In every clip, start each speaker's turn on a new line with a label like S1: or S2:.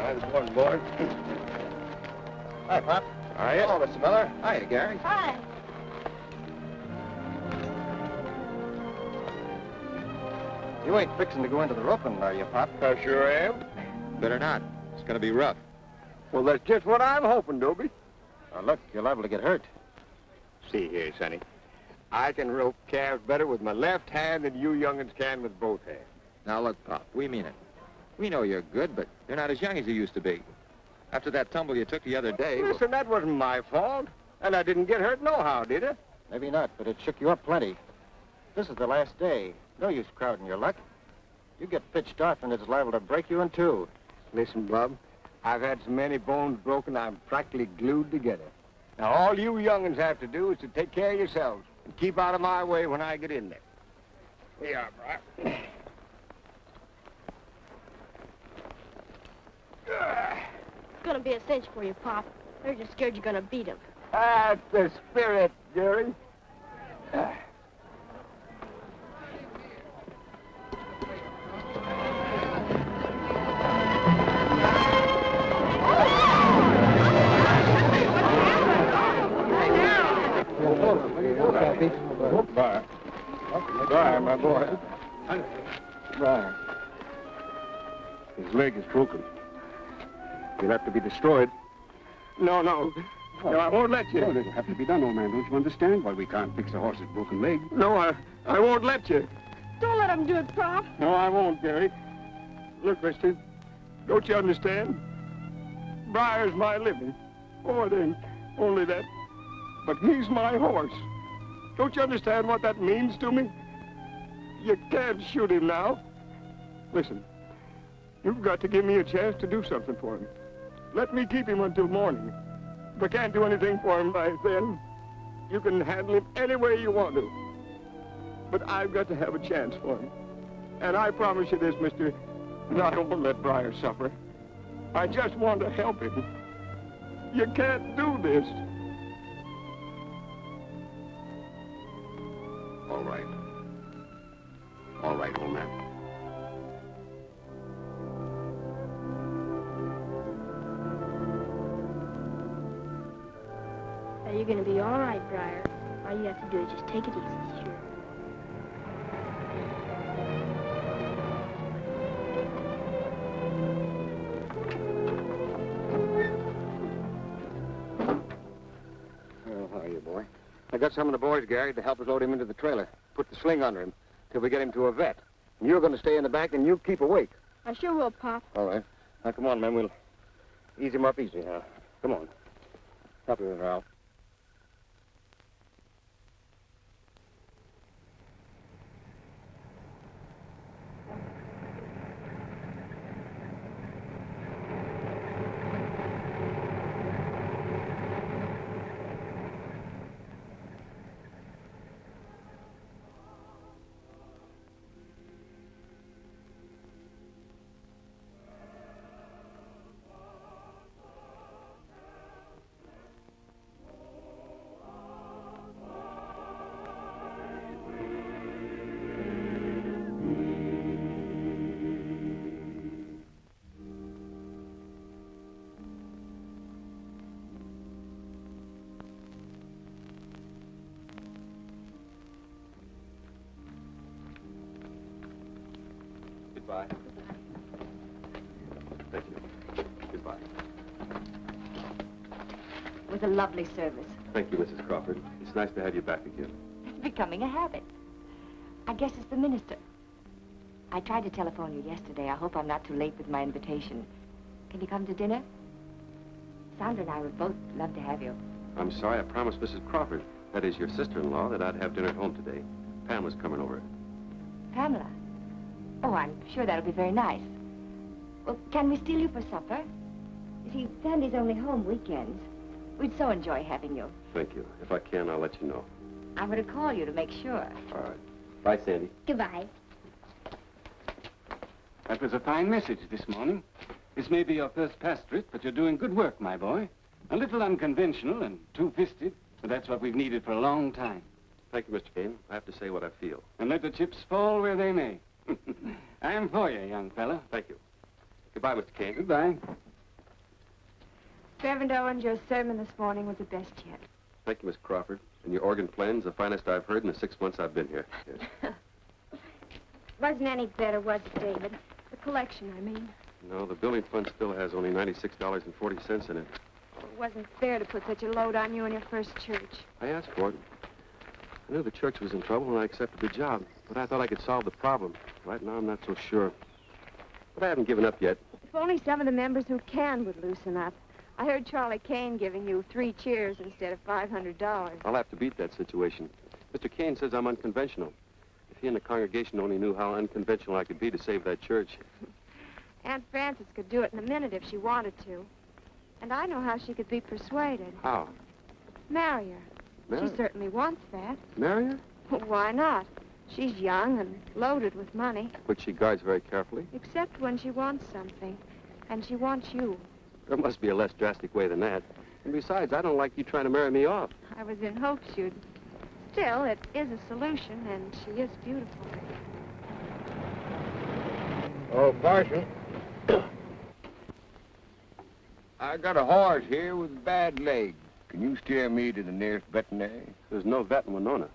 S1: Hi, this morning, boys.
S2: Hi, Pop.
S1: How are you?
S2: Hello, Mr. Miller. Hiya, Gary.
S3: Hi.
S2: You ain't fixing to go into the roofing, are you, Pop?
S1: I sure am.
S2: Better not. It's gonna be rough.
S1: Well, that's just what I'm hoping, Dobie.
S2: Now, look, you're liable to get hurt.
S1: See here, Sonny. I can rope calves better with my left hand than you young'uns can with both hands.
S2: Now, look, Pop, we mean it. We know you're good, but you're not as young as you used to be. After that tumble you took the other day...
S1: Listen, that wasn't my fault. And I didn't get hurt nohow, did I?
S2: Maybe not, but it shook you up plenty. This is the last day. No use crowding your luck. You get pitched off and it's liable to break you in two.
S1: Listen, Bub, I've had so many bones broken I'm practically glued together. Now, all you young'uns have to do is to take care of yourselves and keep out of my way when I get in there. Here you are, Brian.
S3: It's gonna be a cinch for you, Pop. They're just scared you're gonna beat him.
S1: That's the spirit, Jerry. Brian. Brian, my boy. Brian. His leg is broken. He'll have to be destroyed. No, no. No, I won't let you.
S4: No, it'll have to be done, old man. Don't you understand why we can't fix a horse's broken leg?
S1: No, I won't let you.
S3: Don't let him do it, Pop.
S1: No, I won't, Gary. Look, mister, don't you understand? Briar's my living. More than only that. But he's my horse. Don't you understand what that means to me? You can't shoot him now. Listen, you've got to give me a chance to do something for him. Let me keep him until morning. If I can't do anything for him by then, you can handle him any way you want to. But I've got to have a chance for him. And I promise you this, mister, I don't want to let Briar suffer. I just want to help him. You can't do this.
S4: All right. All right, old man.
S3: Now, you're gonna be all right, Briar. All you have to do is just take it easy, sure.
S1: Well, how are you, boy? I got some of the boys, Gary, to help us load him into the trailer. Put the sling under him till we get him to a vet. And you're going to stay in the back and you keep awake.
S3: I sure will, Pop.
S1: All right. Now, come on, man. We'll ease him up easy now. Come on. Help you, Ralph.
S4: Goodbye. Thank you. Goodbye.
S5: It was a lovely service.
S4: Thank you, Mrs. Crawford. It's nice to have you back again.
S5: It's becoming a habit. I guess it's the minister. I tried to telephone you yesterday. I hope I'm not too late with my invitation. Can you come to dinner? Sandra and I would both love to have you.
S4: I'm sorry, I promised Mrs. Crawford, that is your sister-in-law, that I'd have dinner at home today. Pamela's coming over.
S5: Pamela? Oh, I'm sure that'll be very nice. Well, can we steal you for supper? You see, Sandy's only home weekends. We'd so enjoy having you.
S4: Thank you. If I can, I'll let you know.
S5: I'm going to call you to make sure.
S4: All right. Bye, Sandy.
S3: Goodbye.
S6: That was a fine message this morning. This may be your first pastorate, but you're doing good work, my boy. A little unconventional and two-fisted, but that's what we've needed for a long time.
S4: Thank you, Mr. Kane. I have to say what I feel.
S6: And let the chips fall where they may. I'm for you, young fella.
S4: Thank you. Goodbye, Mr. Kane.
S6: Goodbye.
S5: Reverend Owens, your sermon this morning was the best yet.
S4: Thank you, Miss Crawford. And your organ playing's the finest I've heard in the 6 months I've been here. Yes.
S5: Wasn't any better, was it, David? The collection, I mean.
S4: No, the building fund still has only $96.40 in it.
S5: It wasn't fair to put such a load on you in your first church.
S4: I asked for it. I knew the church was in trouble and I accepted the job, but I thought I could solve the problem. Right now, I'm not so sure. But I haven't given up yet.
S5: If only some of the members who can would loosen up. I heard Charlie Kane giving you 3 cheers instead of $500.
S4: I'll have to beat that situation. Mr. Kane says I'm unconventional. If he and the congregation only knew how unconventional I could be to save that church.
S5: Aunt Frances could do it in a minute if she wanted to. And I know how she could be persuaded.
S4: How?
S5: Marry her.
S4: Marry?
S5: She certainly wants that.
S4: Marry her?
S5: Why not? She's young and loaded with money.
S4: Which she guards very carefully.
S5: Except when she wants something. And she wants you.
S4: There must be a less drastic way than that. And besides, I don't like you trying to marry me off.
S5: I was in hopes you'd. Still, it is a solution, and she is beautiful.
S1: Oh, Parson. I got a horse here with a bad leg. Can you steer me to the nearest veterinary?
S4: There's no vet in Winona.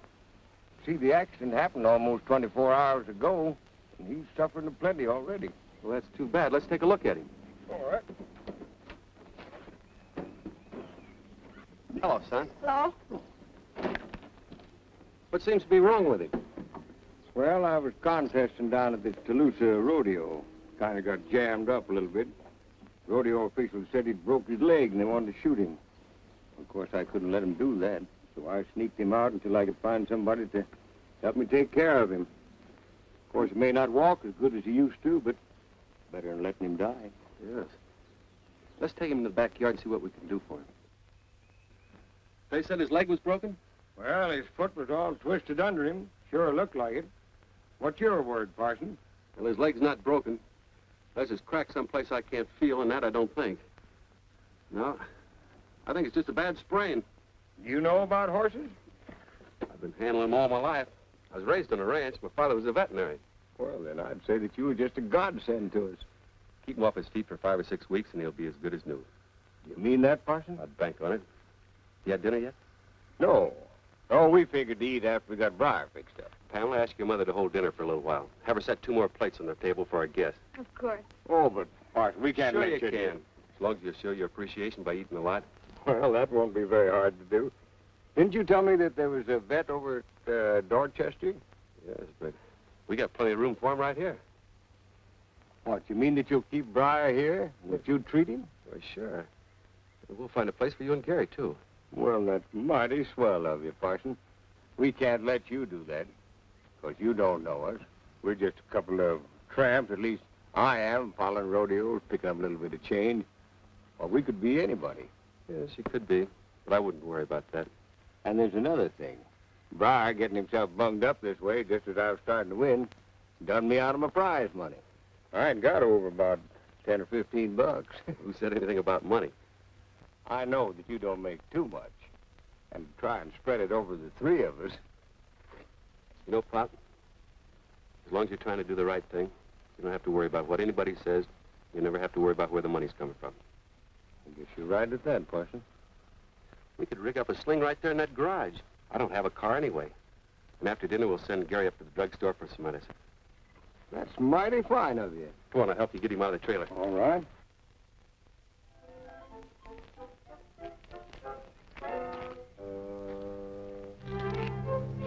S1: See, the accident happened almost 24 hours ago, and he's suffering plenty already.
S4: Well, that's too bad. Let's take a look at him.
S1: All right.
S4: Hello, son.
S3: Hello?
S4: What seems to be wrong with him?
S1: Well, I was contesting down at the Toulouse rodeo. Kind of got jammed up a little bit. Rodeo officials said he'd broke his leg and they wanted to shoot him. Of course, I couldn't let him do that, so I sneaked him out until I could find somebody to help me take care of him. Of course, he may not walk as good as he used to, but better than letting him die.
S4: Yes. Let's take him in the backyard and see what we can do for him. They said his leg was broken?
S1: Well, his foot was all twisted under him. Sure looked like it. What's your word, Parson?
S4: Well, his leg's not broken. There's his crack someplace I can't feel, and that I don't think. No, I think it's just a bad sprain.
S1: You know about horses?
S4: I've been handling them all my life. I was raised on a ranch. My father was a veterinary.
S1: Well, then I'd say that you were just a godsend to us.
S4: Keep him off his feet for 5 or 6 weeks, and he'll be as good as new.
S1: You mean that, Parson?
S4: I'd bank on it. You had dinner yet?
S1: No. Oh, we figured to eat after we got Briar fixed up.
S4: Pamela, ask your mother to hold dinner for a little while. Have her set 2 more plates on the table for our guests.
S5: Of course.
S1: Oh, but, Parson, we can't
S4: Sure
S1: make
S4: you can. As long as you show your appreciation by eating a lot.
S1: Well, that won't be very hard to do. Didn't you tell me that there was a vet over at Dorchester?
S4: Yes, but we got plenty of room for him right here.
S1: What, you mean that you'll keep Briar here? That you treat him?
S4: Well, sure. We'll find a place for you and Gary, too.
S1: Well, that's mighty swell of you, Parson. We can't let you do that, because you don't know us. We're just a couple of tramps, at least I am, following rodeos, picking up a little bit of change. Or we could be anybody.
S4: Yes, you could be, but I wouldn't worry about that.
S1: And there's another thing. Briar getting himself bunged up this way just as I was starting to win done me out of my prize money. I ain't got over about 10 or 15 bucks.
S4: Who said anything about money?
S1: I know that you don't make too much. And try and spread it over the 3 of us.
S4: You know, Pop, as long as you're trying to do the right thing, you don't have to worry about what anybody says. You never have to worry about where the money's coming from.
S1: I guess you're right at that, Parson.
S4: We could rig up a sling right there in that garage. I don't have a car anyway. And after dinner, we'll send Gary up to the drugstore for some medicine.
S1: That's mighty fine of you.
S4: Come on, I'll help you get him out of the trailer.
S1: All right.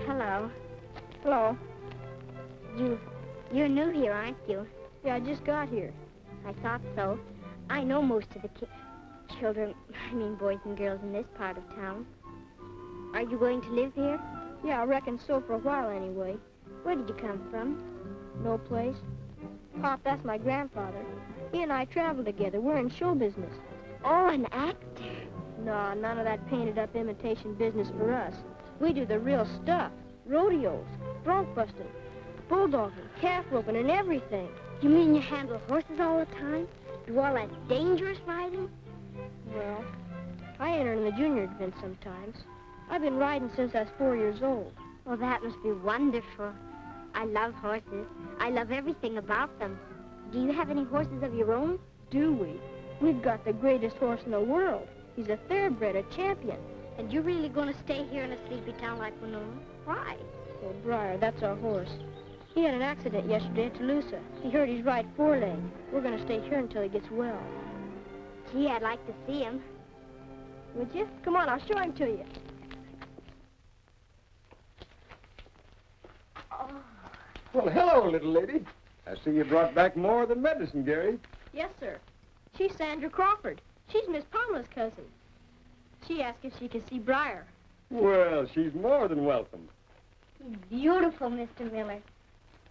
S3: Hello. Hello. You're new here, aren't you? Yeah, I just got here. I thought so. I know most of the children, boys and girls in this part of town. Are you going to live here? Yeah, I reckon so for a while anyway. Where did you come from? No place. Pop, that's my grandfather. He and I travel together. We're in show business. Oh, an actor? No, none of that painted-up imitation business for us. We do the real stuff. Rodeos, bronc busting, bulldogging, calf roping, and everything. You mean you handle horses all the time? Do all that dangerous riding? Well, I enter in the junior event sometimes. I've been riding since I was 4 years old.
S7: Well, that must be wonderful. I love horses. I love everything about them. Do you have any horses of your own?
S3: Do we? We've got the greatest horse in the world. He's a thoroughbred, a champion.
S7: And you're really going to stay here in a sleepy town like Winona? Why?
S3: Oh, Briar, that's our horse. He had an accident yesterday at Toulouse. He hurt his right foreleg. We're going to stay here until he gets well.
S7: Gee, I'd like to see him.
S3: Would you? Come on, I'll show him to you.
S7: Oh.
S1: Well, hello, little lady. I see you brought back more than medicine, Gary.
S3: Yes, sir. She's Sandra Crawford. She's Miss Pamela's cousin. She asked if she could see Briar.
S1: Well, she's more than welcome.
S7: He's beautiful, Mr. Miller.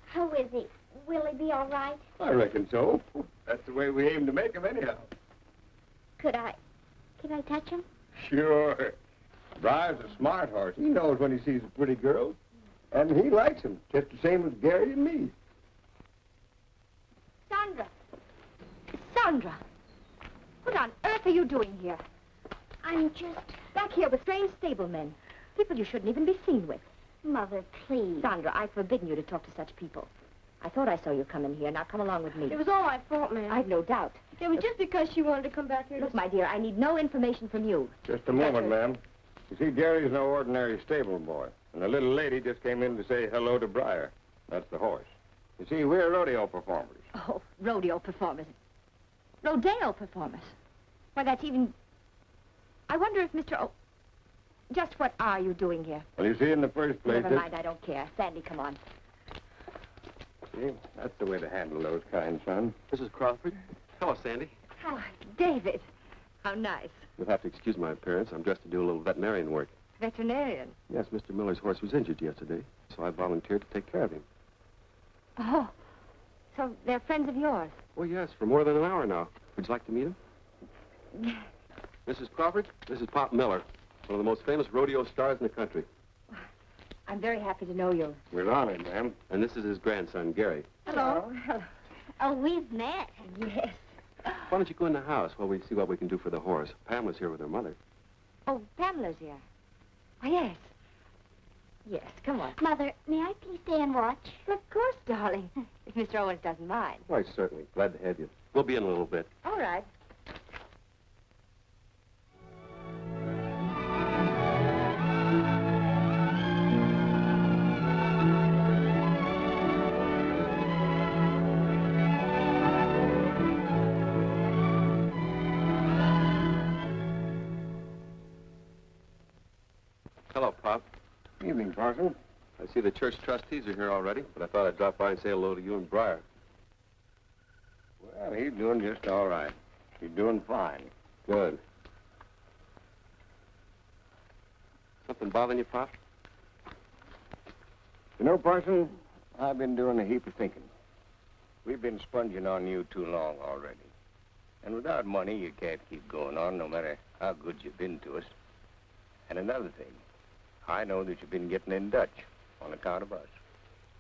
S7: How is he? Will he be all right?
S1: I reckon so. That's the way we aim to make him anyhow.
S7: Can I touch him?
S1: Sure. Briar's a smart horse. He knows when he sees a pretty girl. And he likes him, just the same as Gary and me.
S5: Sandra! Sandra! What on earth are you doing here?
S7: I'm just...
S5: Back here with strange stablemen. People you shouldn't even be seen with.
S7: Mother, please.
S5: Sandra, I've forbidden you to talk to such people. I thought I saw you come in here. Now come along with me.
S3: It was all my fault, ma'am.
S5: I've no doubt.
S3: It was just because she wanted to come back here
S5: Look,
S3: to...
S5: my dear, I need no information from you.
S1: Just a moment, ma'am. You see, Gary's no ordinary stable boy. And the little lady just came in to say hello to Briar. That's the horse. You see, we're rodeo performers.
S5: Oh, rodeo performers. Rodeo performers. Why, that's even... I wonder if Mr. O... Just what are you doing here?
S1: Well, you see, in the first place...
S5: Never mind, I don't care. Sandy, come on.
S1: See, that's the way to handle those kinds, son.
S4: Mrs. Crawford. Hello, Sandy.
S5: Oh, David. How nice.
S4: You'll have to excuse my appearance. I'm dressed to do a little veterinarian work.
S5: Veterinarian.
S4: Yes, Mr. Miller's horse was injured yesterday, so I volunteered to take care of him.
S5: Oh, so they're friends of yours?
S4: Well, yes, for more than an hour now. Would you like to meet him? Mrs. Crawford, this is Pop Miller, one of the most famous rodeo stars in the country.
S5: I'm very happy to know you.
S1: We're honored, ma'am.
S4: And this is his grandson, Gary.
S5: Hello. Hello.
S7: Oh, we've met.
S5: Yes.
S4: Why don't you go in the house while we see what we can do for the horse? Pamela's here with her mother.
S5: Oh, Pamela's here. Oh, yes. Yes, come on.
S7: Mother, may I please stay and watch?
S5: Of course, darling. If Mr. Owens doesn't mind.
S4: Why, certainly. Glad to have you. We'll be in a little bit.
S5: All right.
S4: Hello, Pop.
S1: Evening, Parson.
S4: I see the church trustees are here already, but I thought I'd drop by and say hello to you and Briar.
S1: Well, he's doing just all right. He's doing fine.
S4: Good. Something bothering you, Pop?
S1: You know, Parson, I've been doing a heap of thinking. We've been sponging on you too long already. And without money, you can't keep going on, no matter how good you've been to us. And another thing, I know that you've been getting in Dutch on account of us.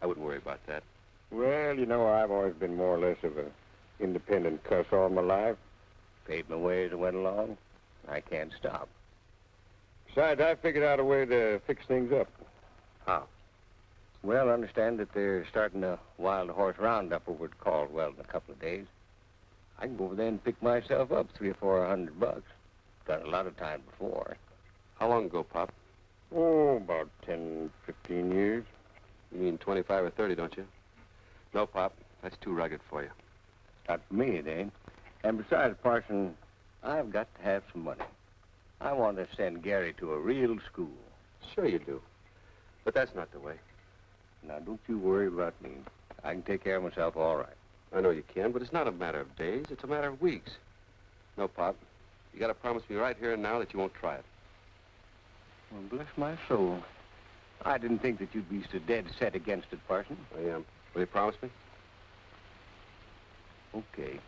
S4: I wouldn't worry about that.
S1: Well, you know, I've always been more or less of an independent cuss all my life. Paid my way as I went along. I can't stop. Besides, I figured out a way to fix things up.
S4: How?
S1: Well, I understand that they're starting a wild horse roundup over at Caldwell in a couple of days. I can go over there and pick myself up $300 or $400. Done it a lot of times before.
S4: How long ago, Pop?
S1: Oh, about 10, 15 years.
S4: You mean 25 or 30, don't you? No, Pop. That's too rugged for you.
S1: Not for me, it ain't. And besides, Parson, I've got to have some money. I want to send Gary to a real school.
S4: Sure you do. But that's not the way.
S1: Now, don't you worry about me. I can take care of myself all right.
S4: I know you can, but it's not a matter of days. It's a matter of weeks. No, Pop. You got to promise me right here and now that you won't try it.
S1: Well, bless my soul. I didn't think that you'd be so dead set against it, Parson.
S4: I am. Will you promise me?
S1: Okay.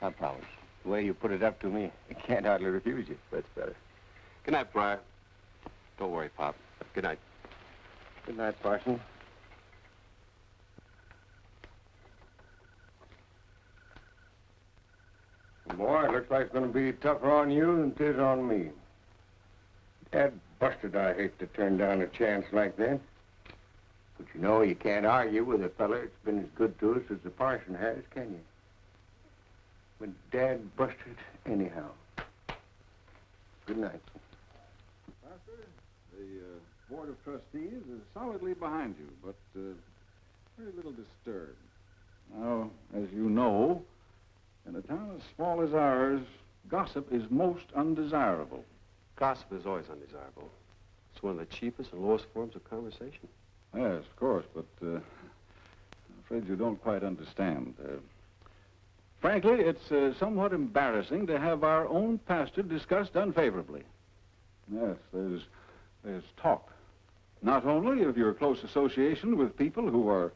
S1: I promise. The way you put it up to me, I can't hardly refuse you.
S4: That's better. Good night, Briar. Don't worry, Pop. Good night.
S1: Good night, Parson. Boy, it looks like it's going to be tougher on you than it is on me. Dad busted, I hate to turn down a chance like that. But you know, you can't argue with a fella that's been as good to us as the parson has, can you? when Dad busted anyhow. Good night.
S8: Pastor, the Board of Trustees is solidly behind you, but very little disturbed. Now, as you know, in a town as small as ours, gossip is most undesirable.
S4: Gossip is always undesirable. It's one of the cheapest and lowest forms of conversation.
S8: Yes, of course, but I'm afraid you don't quite understand. Frankly, it's somewhat embarrassing to have our own pastor discussed unfavorably. Yes, there's talk. Not only of your close association with people who are,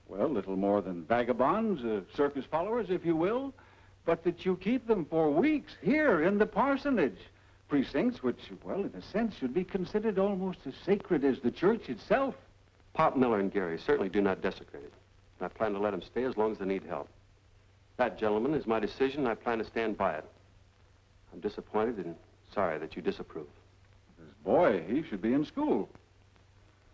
S8: well, little more than vagabonds, circus followers, if you will, but that you keep them for weeks here in the parsonage. Precincts which, well, in a sense, should be considered almost as sacred as the church itself.
S4: Pop Miller and Gary certainly do not desecrate it. I plan to let them stay as long as they need help. That, gentlemen, is my decision, and I plan to stand by it. I'm disappointed and sorry that you disapprove.
S8: This boy, he should be in school.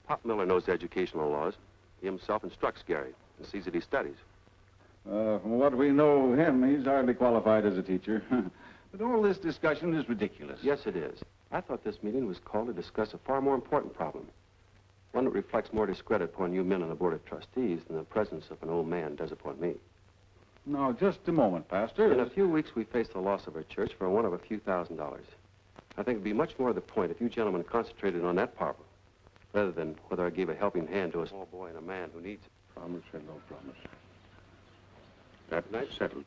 S4: Pop Miller knows the educational laws. He himself instructs Gary and sees that he studies.
S8: From what we know of him, he's hardly qualified as a teacher. But all this discussion is ridiculous.
S4: Yes, it is. I thought this meeting was called to discuss a far more important problem. One that reflects more discredit upon you men on the Board of Trustees than the presence of an old man does upon me.
S8: Now, just a moment, Pastor.
S4: In a few weeks, we face the loss of our church for one of a few $1,000s. I think it'd be much more the point if you gentlemen concentrated on that problem, rather than whether I gave a helping hand to a small boy and a man who needs it.
S1: Promise and no promise.
S4: That night
S1: Settled.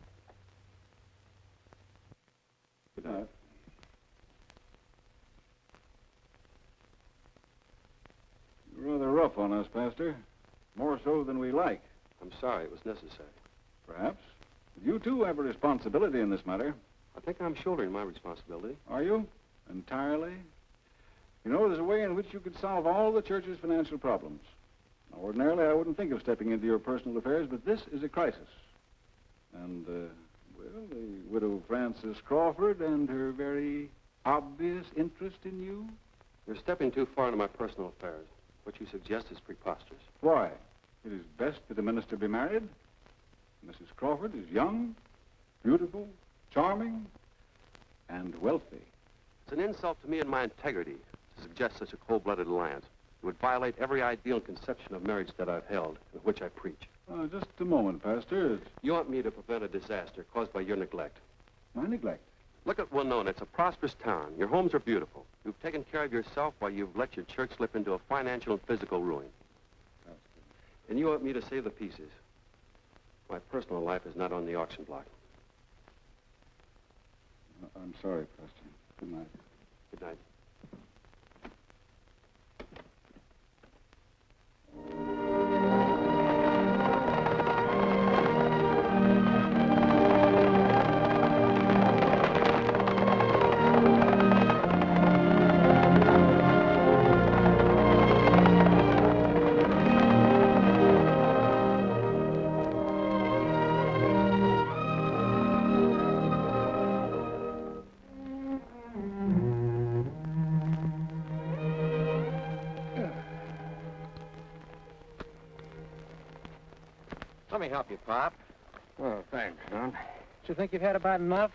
S8: Good night. You're rather rough on us, Pastor. More so than we like.
S4: I'm sorry it was necessary.
S8: Perhaps. You, too, have a responsibility in this matter.
S4: I think I'm shouldering my responsibility.
S8: Are you? Entirely? You know, there's a way in which you could solve all the church's financial problems. Now, ordinarily, I wouldn't think of stepping into your personal affairs, but this is a crisis. And, well, the widow Frances Crawford and her very obvious interest in you?
S4: You're stepping too far into my personal affairs. What you suggest is preposterous.
S8: Why? It is best that a minister be married. Mrs. Crawford is young, beautiful, charming, and wealthy.
S4: It's an insult to me and my integrity to suggest such a cold-blooded alliance. It would violate every ideal conception of marriage that I've held and which I preach.
S8: Just a moment, Pastor.
S4: You want me to prevent a disaster caused by your neglect.
S8: My neglect.
S4: Look at Winona. It's a prosperous town. Your homes are beautiful. You've taken care of yourself while you've let your church slip into a financial and physical ruin. And you want me to save the pieces. My personal life is not on the auction block.
S8: I'm sorry, Pastor. Good night.
S4: Good night.
S2: Let me help you, Pop.
S1: Well, thanks, son.
S2: Don't you think you've had about enough?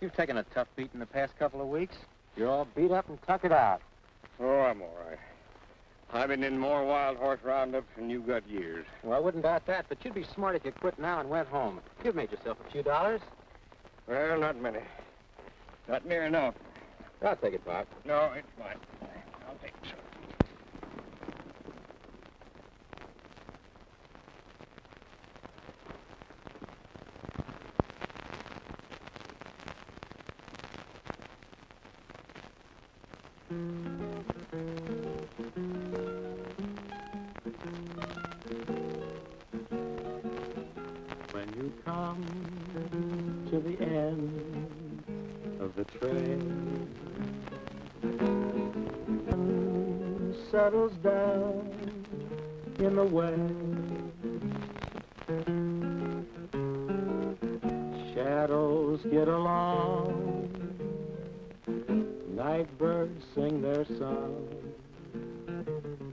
S2: You've taken a tough beat in the past couple of weeks. You're all beat up and tuckered out.
S1: Oh, I'm all right. I've been in more wild horse roundups than you got years.
S2: Well, I wouldn't doubt that, but you'd be smart if you quit now and went home. You've made yourself a few dollars.
S1: Well, not many. Not near enough.
S2: I'll take it, Pop.
S1: No, it's fine. I'll take it, sir.
S9: When you come to the end of the trail and settles down in the west, shadows get along, night birds sing their song.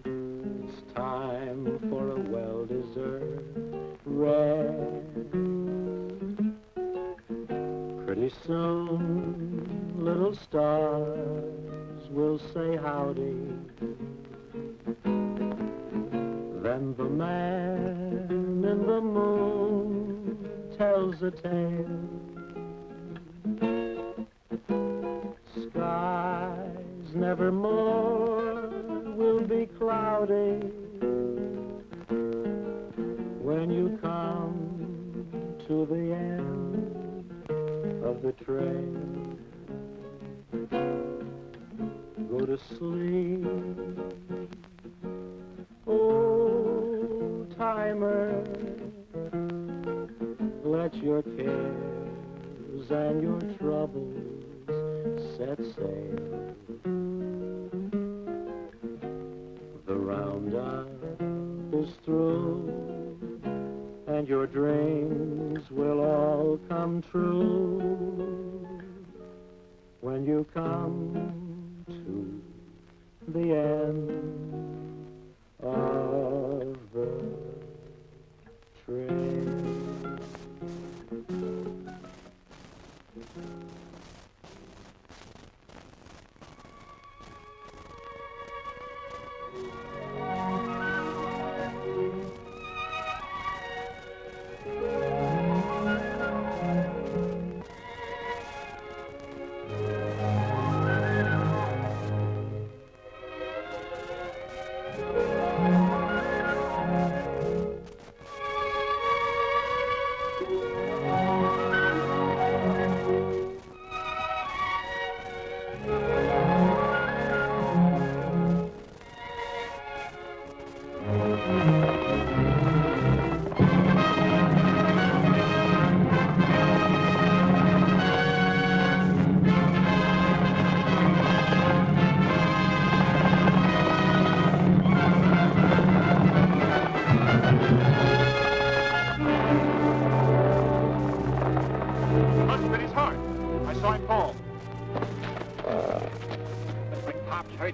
S9: It's time for a well-deserved rest. Very soon, little stars will say howdy. Then the man in the moon tells a tale. Skies nevermore will be cloudy when you come to the end of the train. Go to sleep, old timer. Let your cares and your troubles set sail. The roundup is through, and your dreams will all come true when you come to the end of the train.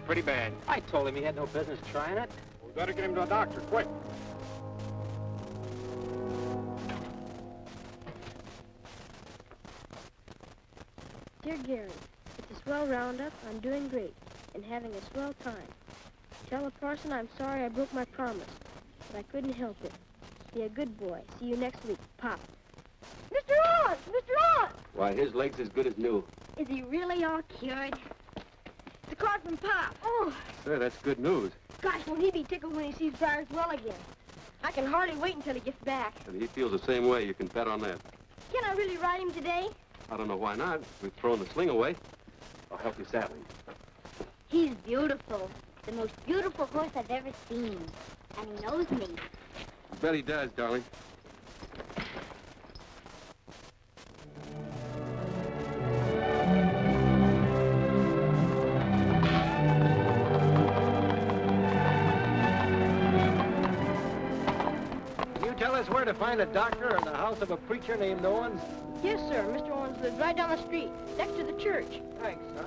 S2: Pretty bad. I told him he had no business trying it.
S1: We better get him to a doctor, quick.
S3: Dear Gary, it's a swell roundup. I'm doing great and having a swell time. Tell the parson I'm sorry I broke my promise, but I couldn't help it. Be a good boy. See you next week. Pop.
S7: Mr. Owens! Mr. Owens!
S4: Why, his leg's as good as new.
S3: Is he really all cured?
S7: It's a card from Pop. Oh,
S4: Sir, that's good news.
S7: gosh, won't he be tickled when he sees Briar's well again? I can hardly wait until he gets back.
S4: And he feels the same way. You can bet on that.
S7: Can I really ride him today?
S4: I don't know why not. We've thrown the sling away. I'll help you saddle him.
S3: He's beautiful. The most beautiful horse I've ever seen. And he knows me.
S4: I bet he does, darling.
S2: Where to find a doctor in the house of a preacher named Owens?
S7: Yes, sir. Mr. Owens lives right down the street, next to the church.
S2: Thanks, son.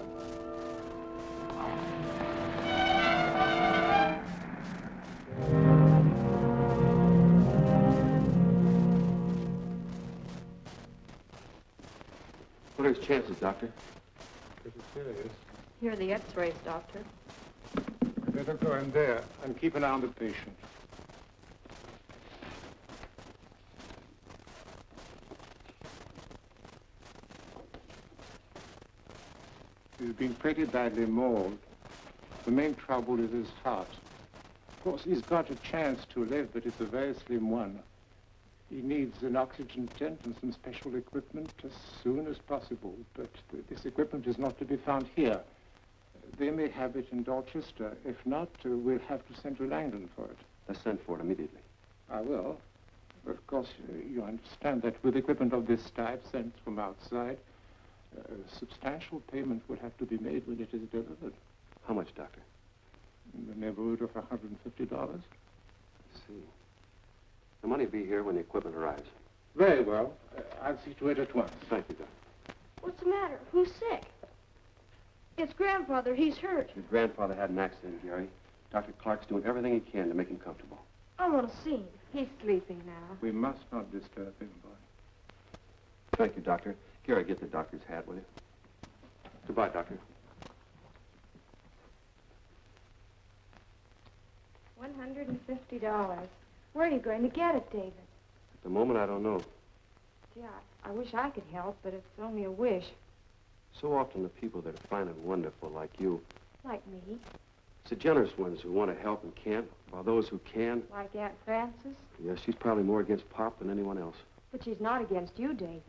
S4: What are his chances, Doctor?
S1: Pretty serious.
S5: Here are the x-rays, Doctor.
S1: Better go in there and keep an eye on the patient. He's been pretty badly mauled. The main trouble is his heart. Of course, he's got a chance to live, but it's a very slim one. He needs an oxygen tent and some special equipment as soon as possible, but this equipment is not to be found here. They may have it in Dorchester. If not, we'll have to send to Langdon for it.
S4: Let's send for it immediately.
S1: I will. But of course, you understand that with equipment of this type sent from outside, substantial payment would have to be made when it is delivered.
S4: How much, Doctor?
S1: In the neighborhood of $150.
S4: I see. The money will be here when the equipment arrives.
S1: Very well. I'll see to it at once.
S4: Thank you, Doctor.
S7: What's the matter? Who's sick? It's Grandfather. He's hurt.
S4: Your grandfather had an accident, Gary. Dr. Clark's doing everything he can to make him comfortable.
S7: I want to see him.
S5: He's sleeping now.
S1: We must not disturb him, boy.
S4: Thank you, Doctor. Gary, get the doctor's hat, will you? Goodbye, Doctor.
S5: $150. Where are you going to get it, David?
S4: At the moment, I don't know.
S5: Gee, I wish I could help, but it's only a wish.
S4: So often the people that are fine and wonderful, like you,
S5: Like me.
S4: it's the generous ones who want to help and can't, while those who can,
S5: Like Aunt Frances.
S4: yeah, she's probably more against Pop than anyone else.
S5: But she's not against you, David.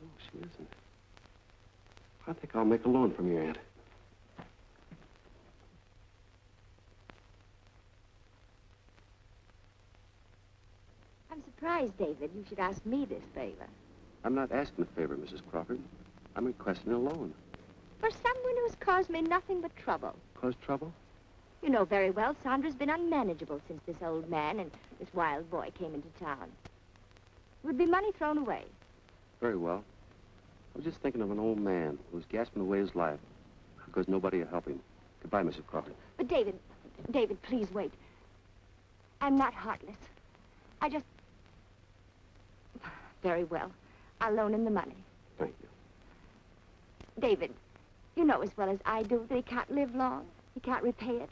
S4: No, she isn't. I think I'll make a loan from your aunt.
S5: I'm surprised, David, you should ask me this favor.
S4: I'm not asking a favor, Mrs. Crawford. I'm requesting a loan.
S5: For someone who's caused me nothing but trouble.
S4: Cause trouble?
S5: You know very well Sandra's been unmanageable since this old man and this wild boy came into town. It would be money thrown away.
S4: Very well. I was just thinking of an old man who was gasping away his life because nobody will help him. Goodbye, Mrs. Crawford.
S5: But David, please wait. I'm not heartless. I just... Very well. I'll loan him the money.
S4: Thank you.
S5: David, you know as well as I do that he can't live long. He can't repay it.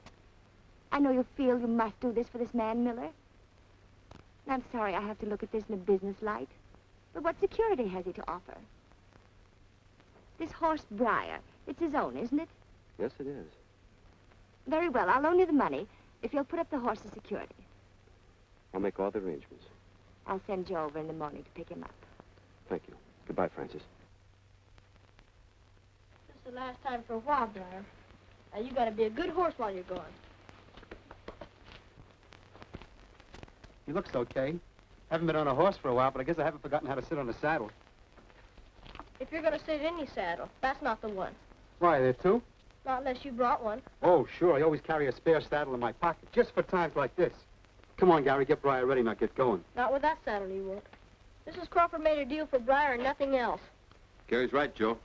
S5: I know you feel you must do this for this man, Miller. And I'm sorry I have to look at this in a business light. But what security has he to offer? This horse, Briar, it's his own, isn't it?
S4: Yes, it is.
S5: Very well, I'll loan you the money if you'll put up the horse as security.
S4: I'll make all the arrangements.
S5: I'll send Joe over in the morning to pick him up.
S4: Thank you. Goodbye, Francis.
S7: This is the last time for a while, Briar. Now, you gotta be a good horse while you're gone.
S10: He looks okay. Haven't been on a horse for a while, but I guess I haven't forgotten how to sit on a saddle.
S7: If you're gonna sit in any saddle, that's not the one.
S10: Why, there two?
S7: Not unless you brought one.
S10: Oh, sure. I always carry a spare saddle in my pocket, just for times like this. Come on, Gary, get Briar ready, now get going.
S7: Not with that saddle, you won't. Mrs. Crawford made a deal for Briar and nothing else.
S4: Gary's right, Joe.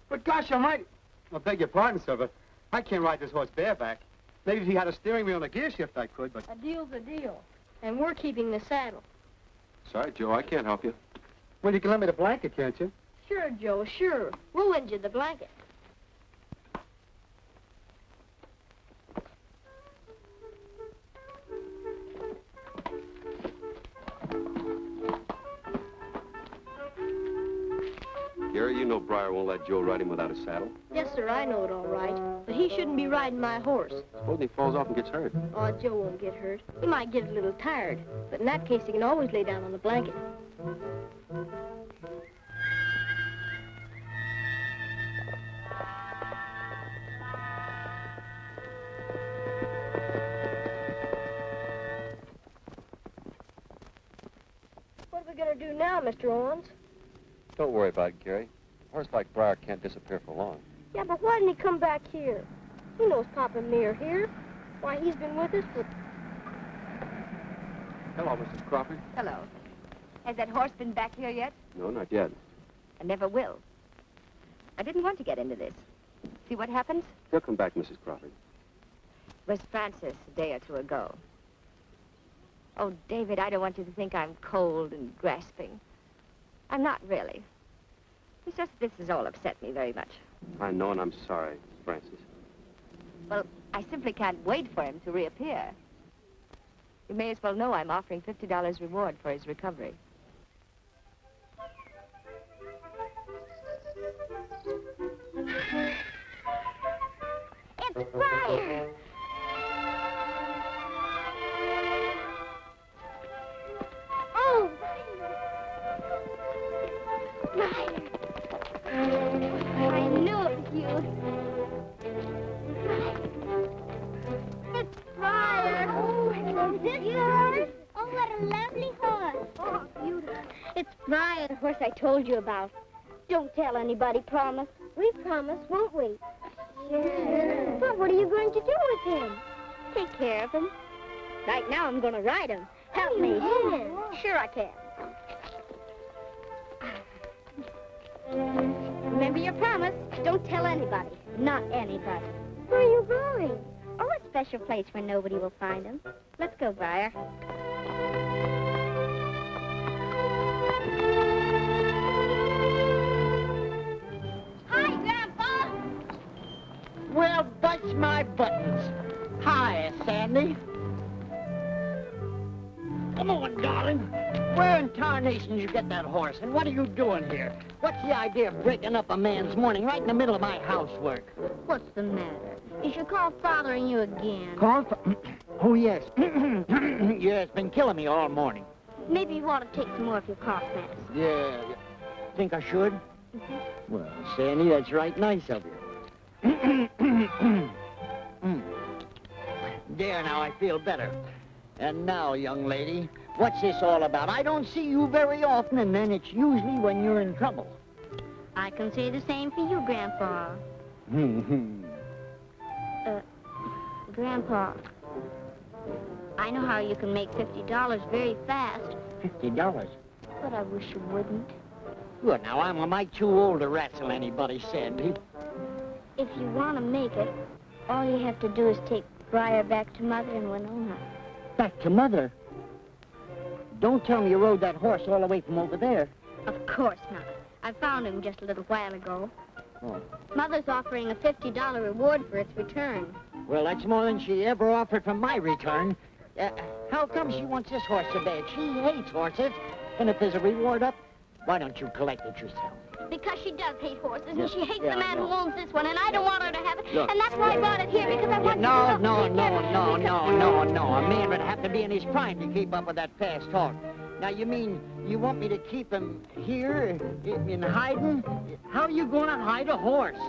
S10: But gosh almighty, I beg your pardon, sir, but I can't ride this horse bareback. Maybe if he had a steering wheel and a gear shift, I could, but...
S7: A deal's a deal. And we're keeping the saddle.
S4: Sorry, Joe, I can't help you.
S10: Well, you can lend me the blanket, can't you?
S7: Sure, Joe, sure. We'll lend you the blanket.
S4: Gary, you know Briar won't let Joe ride him without a saddle.
S7: Yes, sir, I know it all right. But he shouldn't be riding my horse.
S4: Supposing he falls off and gets hurt.
S7: Oh, Joe won't get hurt. He might get a little tired. But in that case, he can always lay down on the blanket. What are we going to do now, Mr. Owens?
S4: Don't worry about it, Gary. A horse like Briar can't disappear for long.
S7: Yeah, but why didn't he come back here? He knows Papa and me are here. Why, he's been with us for...
S4: Hello, Mrs. Crawford.
S5: Hello. Has that horse been back here yet?
S4: No, not yet.
S5: I never will. I didn't want to get into this. See what happens?
S4: He'll come back, Mrs. Crawford.
S5: It was Francis a day or two ago. Oh, David, I don't want you to think I'm cold and grasping. I'm not really. It's just this has all upset me very much.
S4: I know, and I'm sorry, Francis.
S5: Well, I simply can't wait for him to reappear. You may as well know I'm offering $50 reward for his recovery.
S3: It's Briar! Oh! Briar! I knew it was you. It's Briar! Oh, is this yours? Oh, what a lovely horse. Oh, beautiful. It's Briar, the horse I told you about. Don't tell anybody, promise. We promise, won't we? Sure. But what are you going to do with him? Take care of him. Right now, I'm going to ride him. Help me. Sure I can. Remember your promise. Don't tell anybody. Not anybody. Where are you going? Oh, a special place where nobody will find him. Let's go, Briar.
S11: my buttons. Hi, Sandy. Come on, darling. Where in tarnation did you get that horse, and what are you doing here? What's the idea of breaking up a man's morning right in the middle of my housework?
S3: What's the matter? Is your cough bothering you again?
S11: Cough? Oh, yes. Yeah, it's been killing me all morning.
S3: Maybe you ought to take some more of your cough medicine.
S11: Yeah. Think I should? Well, Sandy, that's right nice of you. There, now I feel better. And now, young lady, what's this all about? I don't see you very often, and then it's usually when you're in trouble.
S3: I can say the same for you, Grandpa. Grandpa, I know how you can make $50 very fast.
S11: $50?
S3: But I wish you wouldn't.
S11: Good, now I'm a mite too old to wrestle anybody, Sandy.
S3: If you want to make it, all you have to do is take Briar back to Mother in Winona.
S11: Back to Mother? Don't tell me you rode that horse all the way from over there.
S3: Of course not. I found him just a little while ago.
S11: Oh.
S3: Mother's offering a $50 reward for its return.
S11: Well, that's more than she ever offered for my return. How come she wants this horse so bad? She hates horses. And if there's a reward up, why don't you collect it yourself?
S3: Because she does hate horses,
S11: Yeah.
S3: and she hates
S11: Yeah,
S3: the man
S11: no.
S3: who owns this one, and I don't want her to have it.
S11: Look.
S3: And that's why I brought it here, because I want
S11: No.
S3: you to know.
S11: A man would have to be in his prime to keep up with that fast talk. Now, you mean you want me to keep him here in hiding? How are you going to hide a horse?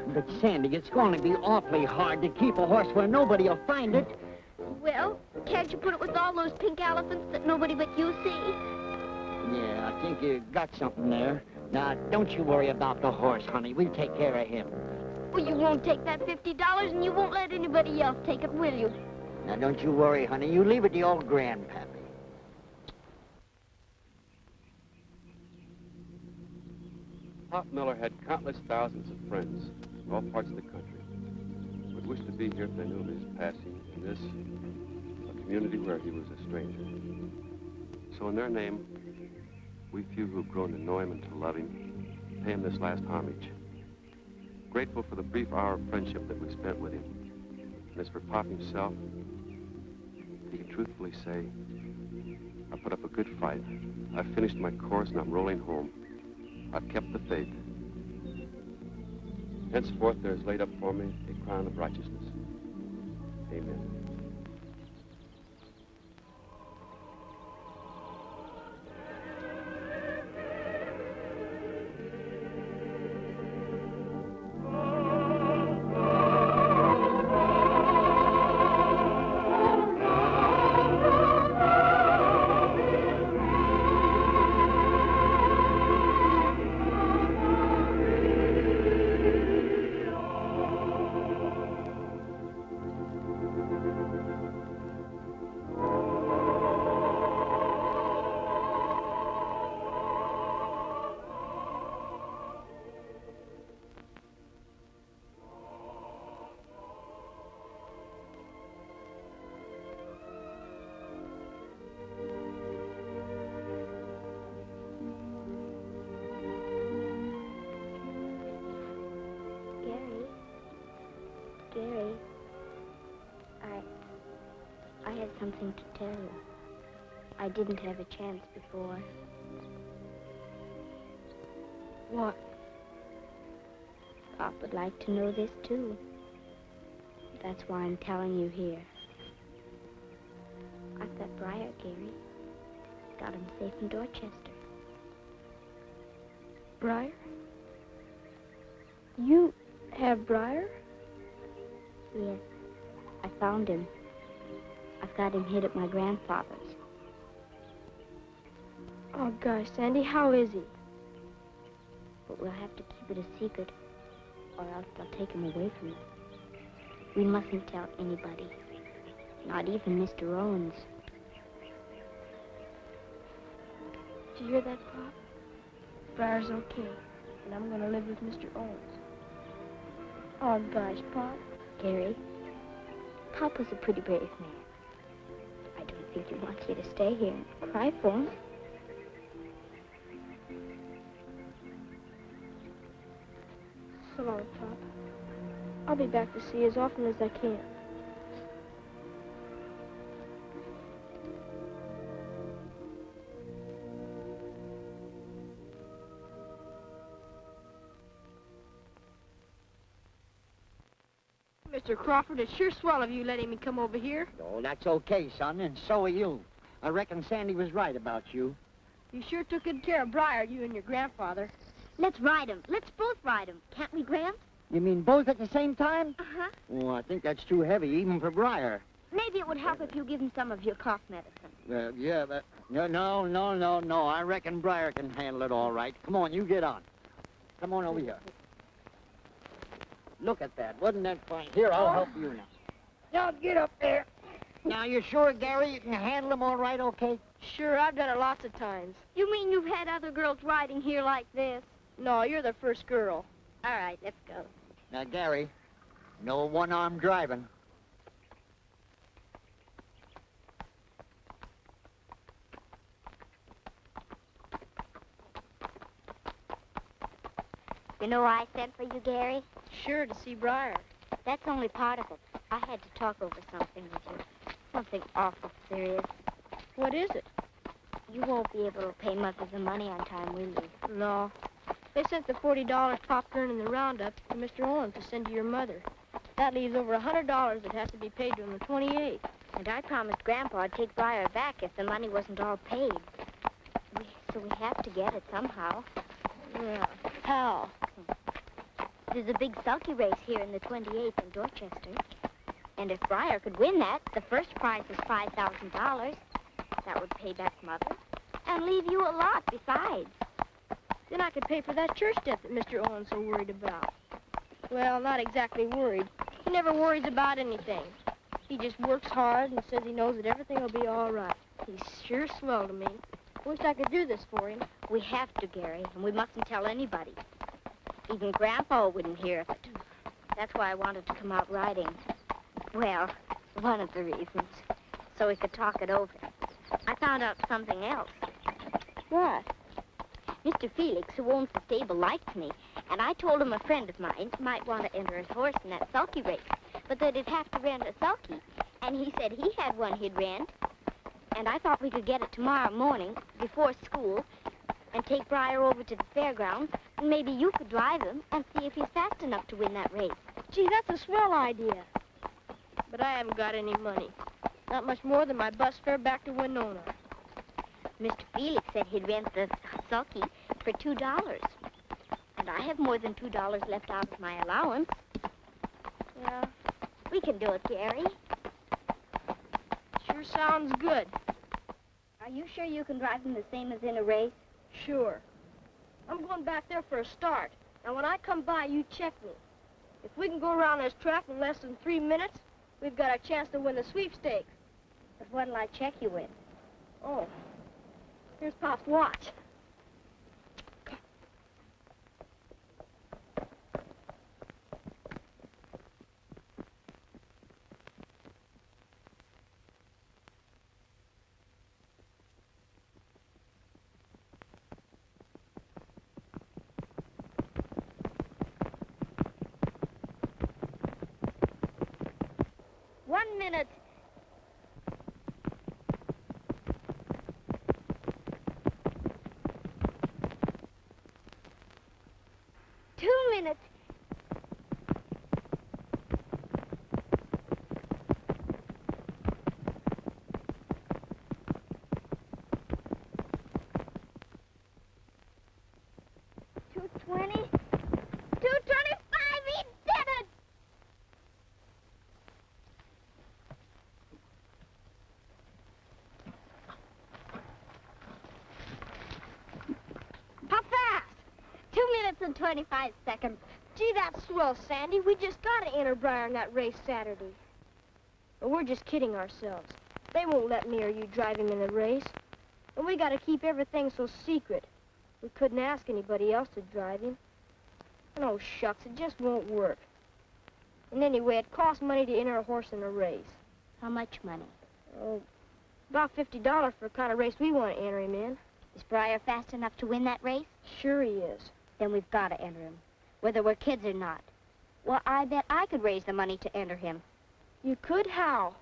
S11: But, Sandy, it's going to be awfully hard to keep a horse where nobody will find it.
S3: Well, can't you put it with all those pink elephants that nobody but you see?
S11: Yeah, I think you got something there. Now, don't you worry about the horse, honey. We'll take care of him.
S3: Well, you won't take that $50, and you won't let anybody else take it, will you?
S11: Now, don't you worry, honey. You leave it to old Grandpappy.
S4: Pop Miller had countless thousands of friends in all parts of the country who would wish to be here if they knew of his passing in this, a community where he was a stranger. So in their name, we few who've grown to know him and to love him, pay him this last homage. Grateful for the brief hour of friendship that we spent with him. And as for Pop himself, he can truthfully say, I put up a good fight. I've finished my course and I'm rolling home. I've kept the faith. Henceforth, there is laid up for me a crown of righteousness. Amen.
S3: Gary, I had something to tell you. I didn't have a chance before.
S12: What?
S3: Pop would like to know this, too. That's why I'm telling you here. I've got Briar, Gary. Got him safe in Dorchester.
S12: Briar? You have Briar?
S3: Yes. I found him. I've got him hid at my grandfather's.
S12: Oh, gosh, Sandy, how is he?
S3: But we'll have to keep it a secret, or else they'll take him away from us. We mustn't tell anybody, not even Mr. Owens.
S12: Did you hear that, Pop? Briar's okay, and I'm going to live with Mr. Owens. Oh, gosh, Pop.
S3: Gary, Pop was a pretty brave man. I don't think he wants you to stay here and cry for him.
S12: So long, Pop. I'll be back to see you as often as I can. Mr. Crawford, it's sure swell of you letting me come over here.
S11: Oh, that's okay, son, and so are you. I reckon Sandy was right about you.
S12: You sure took good care of Briar, you and your grandfather.
S3: Let's ride him. Let's both ride him. Can't we, Gramp?
S11: You mean both at the same time?
S3: Uh-huh.
S11: Oh, I think that's too heavy, even for Briar.
S3: Maybe it would help if you give him some of your cough medicine.
S11: Yeah, but... No. I reckon Briar can handle it all right. Come on, you get on. Come on over here. Look at that. Wasn't that fine? Here, I'll help you now. Now, get up there. Now, you sure, Gary, you can handle him all right, okay?
S12: Sure, I've done it lots of times.
S3: You mean you've had other girls riding here like this?
S12: No, you're the first girl.
S3: All right, let's go.
S11: Now, Gary, no one-arm driving.
S3: You know why I sent for you, Gary?
S12: Sure, to see Briar.
S3: That's only part of it. I had to talk over something with you. Something awful serious.
S12: What is it?
S3: You won't be able to pay Mother the money on time, will you?
S12: No. They sent the $40 Pop Kern in the roundup to Mr. Owens to send to your mother. That leaves over $100 that has to be paid to him the 28th.
S3: And I promised Grandpa I'd take Briar back if the money wasn't all paid. So we have to get it somehow.
S12: Yeah. How?
S3: There's a big sulky race here in the 28th in Dorchester. And if Briar could win that, the first prize is $5,000. That would pay back Mother and leave you a lot besides.
S12: Then I could pay for that church debt that Mr. Owens so worried about. Well, not exactly worried. He never worries about anything. He just works hard and says he knows that everything will be all right. He's sure swell to me. Wish I could do this for him.
S3: We have to, Gary, and we mustn't tell anybody. Even Grandpa wouldn't hear of it. That's why I wanted to come out riding. Well, one of the reasons. So we could talk it over. I found out something else.
S12: What?
S3: Mr. Felix, who owns the stable, likes me, and I told him a friend of mine might want to enter his horse in that sulky race, but that he'd have to rent a sulky, and he said he had one he'd rent, and I thought we could get it tomorrow morning before school and take Briar over to the fairgrounds, and maybe you could drive him and see if he's fast enough to win that race.
S12: Gee, that's a swell idea. But I haven't got any money. Not much more than my bus fare back to Winona.
S3: Mr. Felix said he'd rent the sulky for $2. And I have more than $2 left out of my allowance.
S12: Yeah.
S3: We can do it, Gary.
S12: Sure sounds good.
S3: Are you sure you can drive him the same as in a race?
S12: Sure. I'm going back there for a start. Now, when I come by, you check me. If we can go around this track in less than 3 minutes, we've got a chance to win the sweepstakes.
S3: But what'll I check you with?
S12: Oh. Here's Pop's watch.
S3: One minute. Minutes. $2.20. $2.25. He did it. How fast? 2 minutes and 25 seconds.
S12: Gee, that's swell, Sandy. We just got to enter Briar in that race Saturday. But we're just kidding ourselves. They won't let me or you drive him in the race. And we got to keep everything so secret. We couldn't ask anybody else to drive him. And oh, shucks, it just won't work. And anyway, it costs money to enter a horse in a race.
S3: How much money?
S12: Oh, about $50 for the kind of race we want to enter him in.
S3: Is Briar fast enough to win that race?
S12: Sure he is.
S3: Then we've got to enter him, whether we're kids or not. Well, I bet I could raise the money to enter him.
S12: You could? How?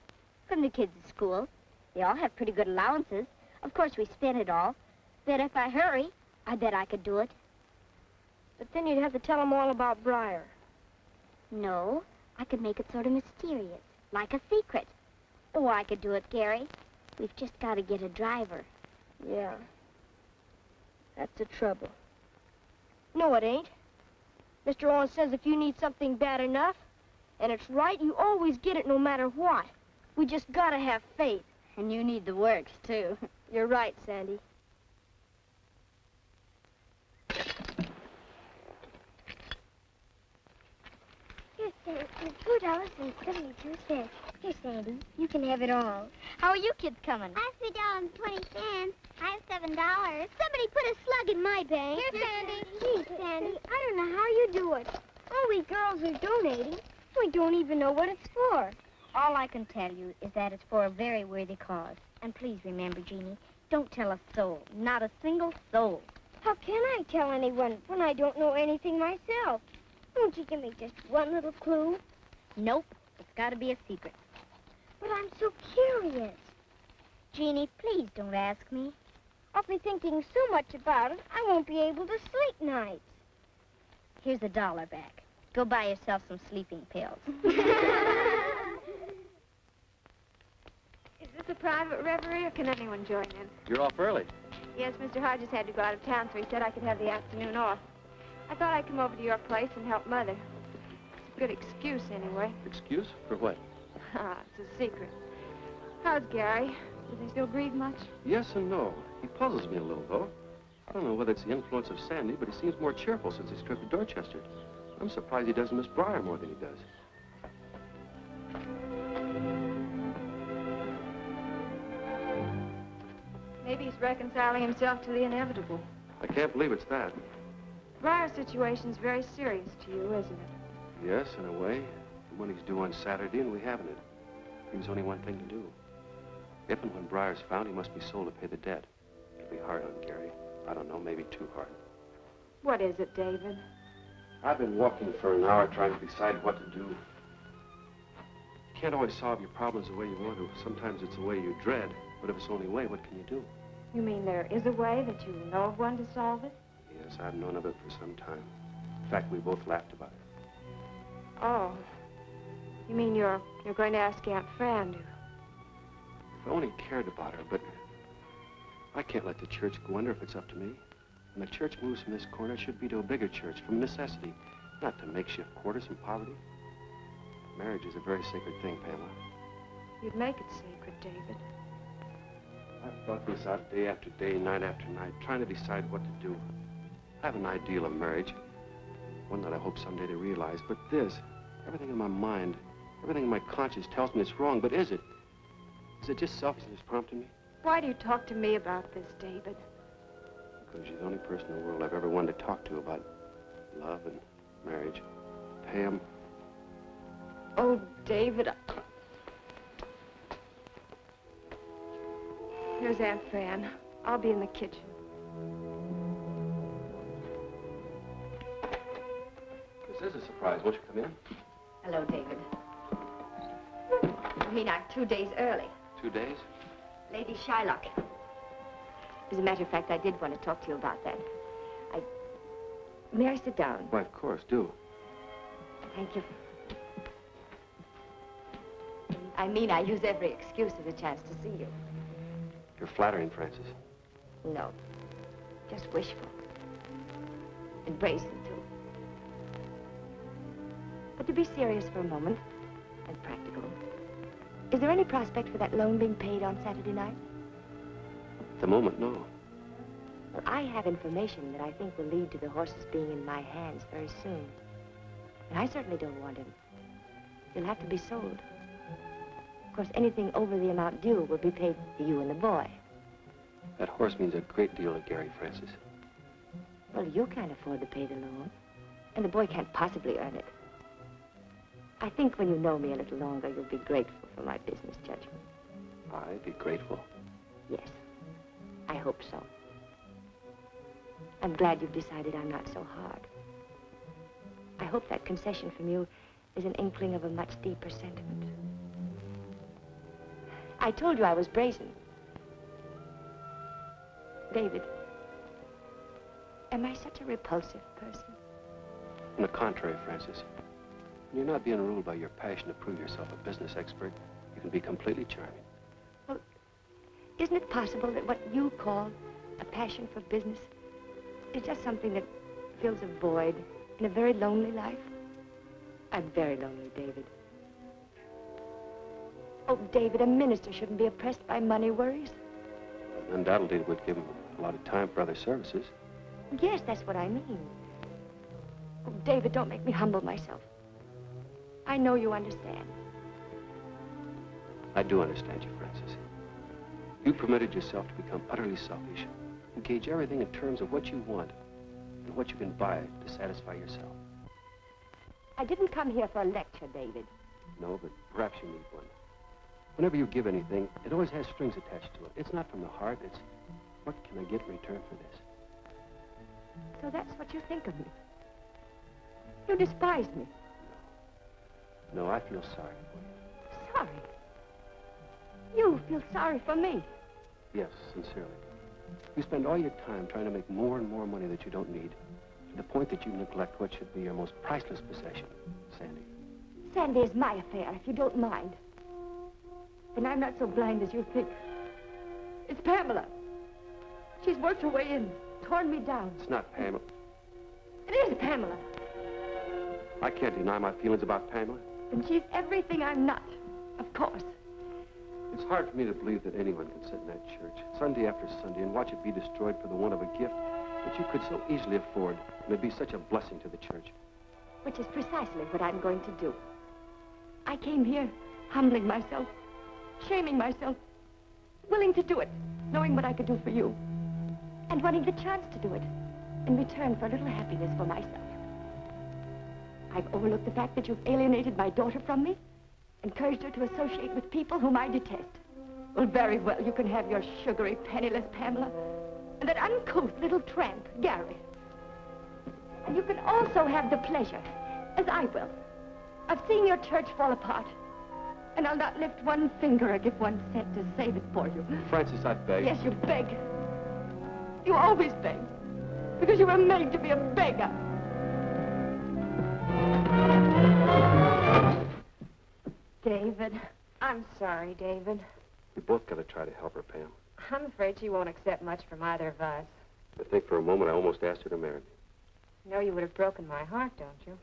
S3: From the kids at school. They all have pretty good allowances. Of course, we spend it all. But if I hurry, I bet I could do it.
S12: But then you'd have to tell them all about Briar.
S3: No, I could make it sort of mysterious, like a secret. Oh, I could do it, Gary. We've just got to get a driver.
S12: Yeah. That's the trouble. No, it ain't. Mr. Owen says if you need something bad enough, and it's right, you always get it no matter what. We just gotta have faith.
S3: And you need the works, too.
S12: You're right, Sandy.
S7: Here's $2.72. Here, Sandy, you can have it all.
S3: How are you kids coming?
S7: I have $3.20. I have $7. Somebody put a slug in my bank.
S12: Here, Sandy.
S7: Gee, Sandy, I don't know how you do it. All we girls are donating.
S12: We don't even know what it's for.
S3: All I can tell you is that it's for a very worthy cause. And please remember, Jeannie, don't tell a soul, not a single soul.
S7: How can I tell anyone when I don't know anything myself? Won't you give me just one little clue?
S3: Nope, it's got to be a secret.
S7: But I'm so curious.
S3: Jeannie, please don't ask me.
S7: I'll be thinking so much about it, I won't be able to sleep nights.
S3: Here's $1 back. Go buy yourself some sleeping pills.
S5: Is this a private reverie, or can anyone join in?
S4: You're off early.
S5: Yes, Mr. Hodges had to go out of town, so he said I could have the afternoon off. I thought I'd come over to your place and help Mother. It's a good excuse, anyway.
S4: Excuse? For what?
S5: It's a secret. How's Gary? Does he still grieve much?
S4: Yes and no. He puzzles me a little, though. I don't know whether it's the influence of Sandy, but he seems more cheerful since his trip to Dorchester. I'm surprised he doesn't miss Briar more than he does.
S5: Maybe he's reconciling himself to the inevitable.
S4: I can't believe it's that.
S5: Briar's situation's very serious to you, isn't it?
S4: Yes, in a way. The money's due on Saturday, and we haven't it. Leaves only one thing to do. If and when Briar's found, he must be sold to pay the debt. It'll be hard on Gary. I don't know, maybe too hard.
S5: What is it, David?
S4: I've been walking for an hour trying to decide what to do. You can't always solve your problems the way you want to. Sometimes it's the way you dread. But if it's the only way, what can you do?
S5: You mean there is a way that you know of one to solve it?
S4: Yes, I've known of it for some time. In fact, we both laughed about it.
S5: Oh. You mean you're going to ask Aunt Fran to?
S4: If I only cared about her, but I can't let the church go under if it's up to me. When the church moves from this corner, it should be to a bigger church, from necessity, not to makeshift quarters from poverty. Marriage is a very sacred thing, Pamela.
S5: You'd make it sacred, David.
S4: I've thought this out day after day, night after night, trying to decide what to do. I have an ideal of marriage, one that I hope someday to realize, but this, everything in my mind, everything in my conscience tells me it's wrong, but is it? Is it just selfishness prompting me?
S5: Why do you talk to me about this, David?
S4: Because you're the only person in the world I've ever wanted to talk to about love and marriage. Pam.
S5: Oh, David. Here's Aunt Fran. I'll be in the kitchen.
S4: This is a surprise. Won't you come in?
S5: Hello, David. You mean I'm 2 days early?
S4: 2 days?
S5: Lady Shylock. As a matter of fact, I did want to talk to you about that. May I sit down?
S4: Why, of course, do.
S5: Thank you. I mean, I use every excuse as a chance to see you.
S4: You're flattering, Frances.
S5: No, just wishful. And brazen, too. But to be serious for a moment, and practical, is there any prospect for that loan being paid on Saturday night?
S4: At the moment, no.
S5: Well, I have information that I think will lead to the horses being in my hands very soon. And I certainly don't want him. He'll have to be sold. Of course, anything over the amount due will be paid to you and the boy.
S4: That horse means a great deal to Gary, Frances.
S5: Well, you can't afford to pay the loan. And the boy can't possibly earn it. I think when you know me a little longer, you'll be grateful for my business judgment.
S4: I'd be grateful.
S5: Yes, I hope so. I'm glad you've decided I'm not so hard. I hope that concession from you is an inkling of a much deeper sentiment. I told you I was brazen. David, am I such a repulsive person?
S4: On the contrary, Frances. When you're not being ruled by your passion to prove yourself a business expert, you can be completely charming.
S5: Well, isn't it possible that what you call a passion for business is just something that fills a void in a very lonely life? I'm very lonely, David. Oh, David, a minister shouldn't be oppressed by money worries.
S4: Undoubtedly, it would give him a lot of time for other services.
S5: Yes, that's what I mean. Oh, David, don't make me humble myself. I know you understand.
S4: I do understand you, Frances. You permitted yourself to become utterly selfish. You gauge everything in terms of what you want and what you can buy to satisfy yourself.
S5: I didn't come here for a lecture, David.
S4: No, but perhaps you need one. Whenever you give anything, it always has strings attached to it. It's not from the heart, it's what can I get in return for this?
S5: So that's what you think of me. You despise me.
S4: No, I feel sorry for you.
S5: Sorry? You feel sorry for me?
S4: Yes, sincerely. You spend all your time trying to make more and more money that you don't need, to the point that you neglect what should be your most priceless possession, Sandy.
S5: Sandy is my affair, if you don't mind. And I'm not so blind as you think. It's Pamela. She's worked her way in, torn me down.
S4: It's not Pamela.
S5: It is Pamela.
S4: I can't deny my feelings about Pamela.
S5: And she's everything I'm not, of course.
S4: It's hard for me to believe that anyone can sit in that church, Sunday after Sunday, and watch it be destroyed for the want of a gift that you could so easily afford, and it'd be such a blessing to the church.
S5: Which is precisely what I'm going to do. I came here humbling myself, shaming myself, willing to do it, knowing what I could do for you, and wanting the chance to do it in return for a little happiness for myself. I've overlooked the fact that you've alienated my daughter from me, encouraged her to associate with people whom I detest. Well, very well, you can have your sugary, penniless Pamela, and that uncouth little tramp, Gary. And you can also have the pleasure, as I will, of seeing your church fall apart. And I'll not lift one finger or give 1 cent to save it for you.
S4: Frances, I beg.
S5: Yes, you beg. You always beg. Because you were made to be a beggar.
S13: David. I'm sorry, David.
S4: We both got to try to help her, Pam.
S13: I'm afraid she won't accept much from either of us.
S4: I think for a moment I almost asked her to marry me.
S13: You know you would have broken my heart, don't you?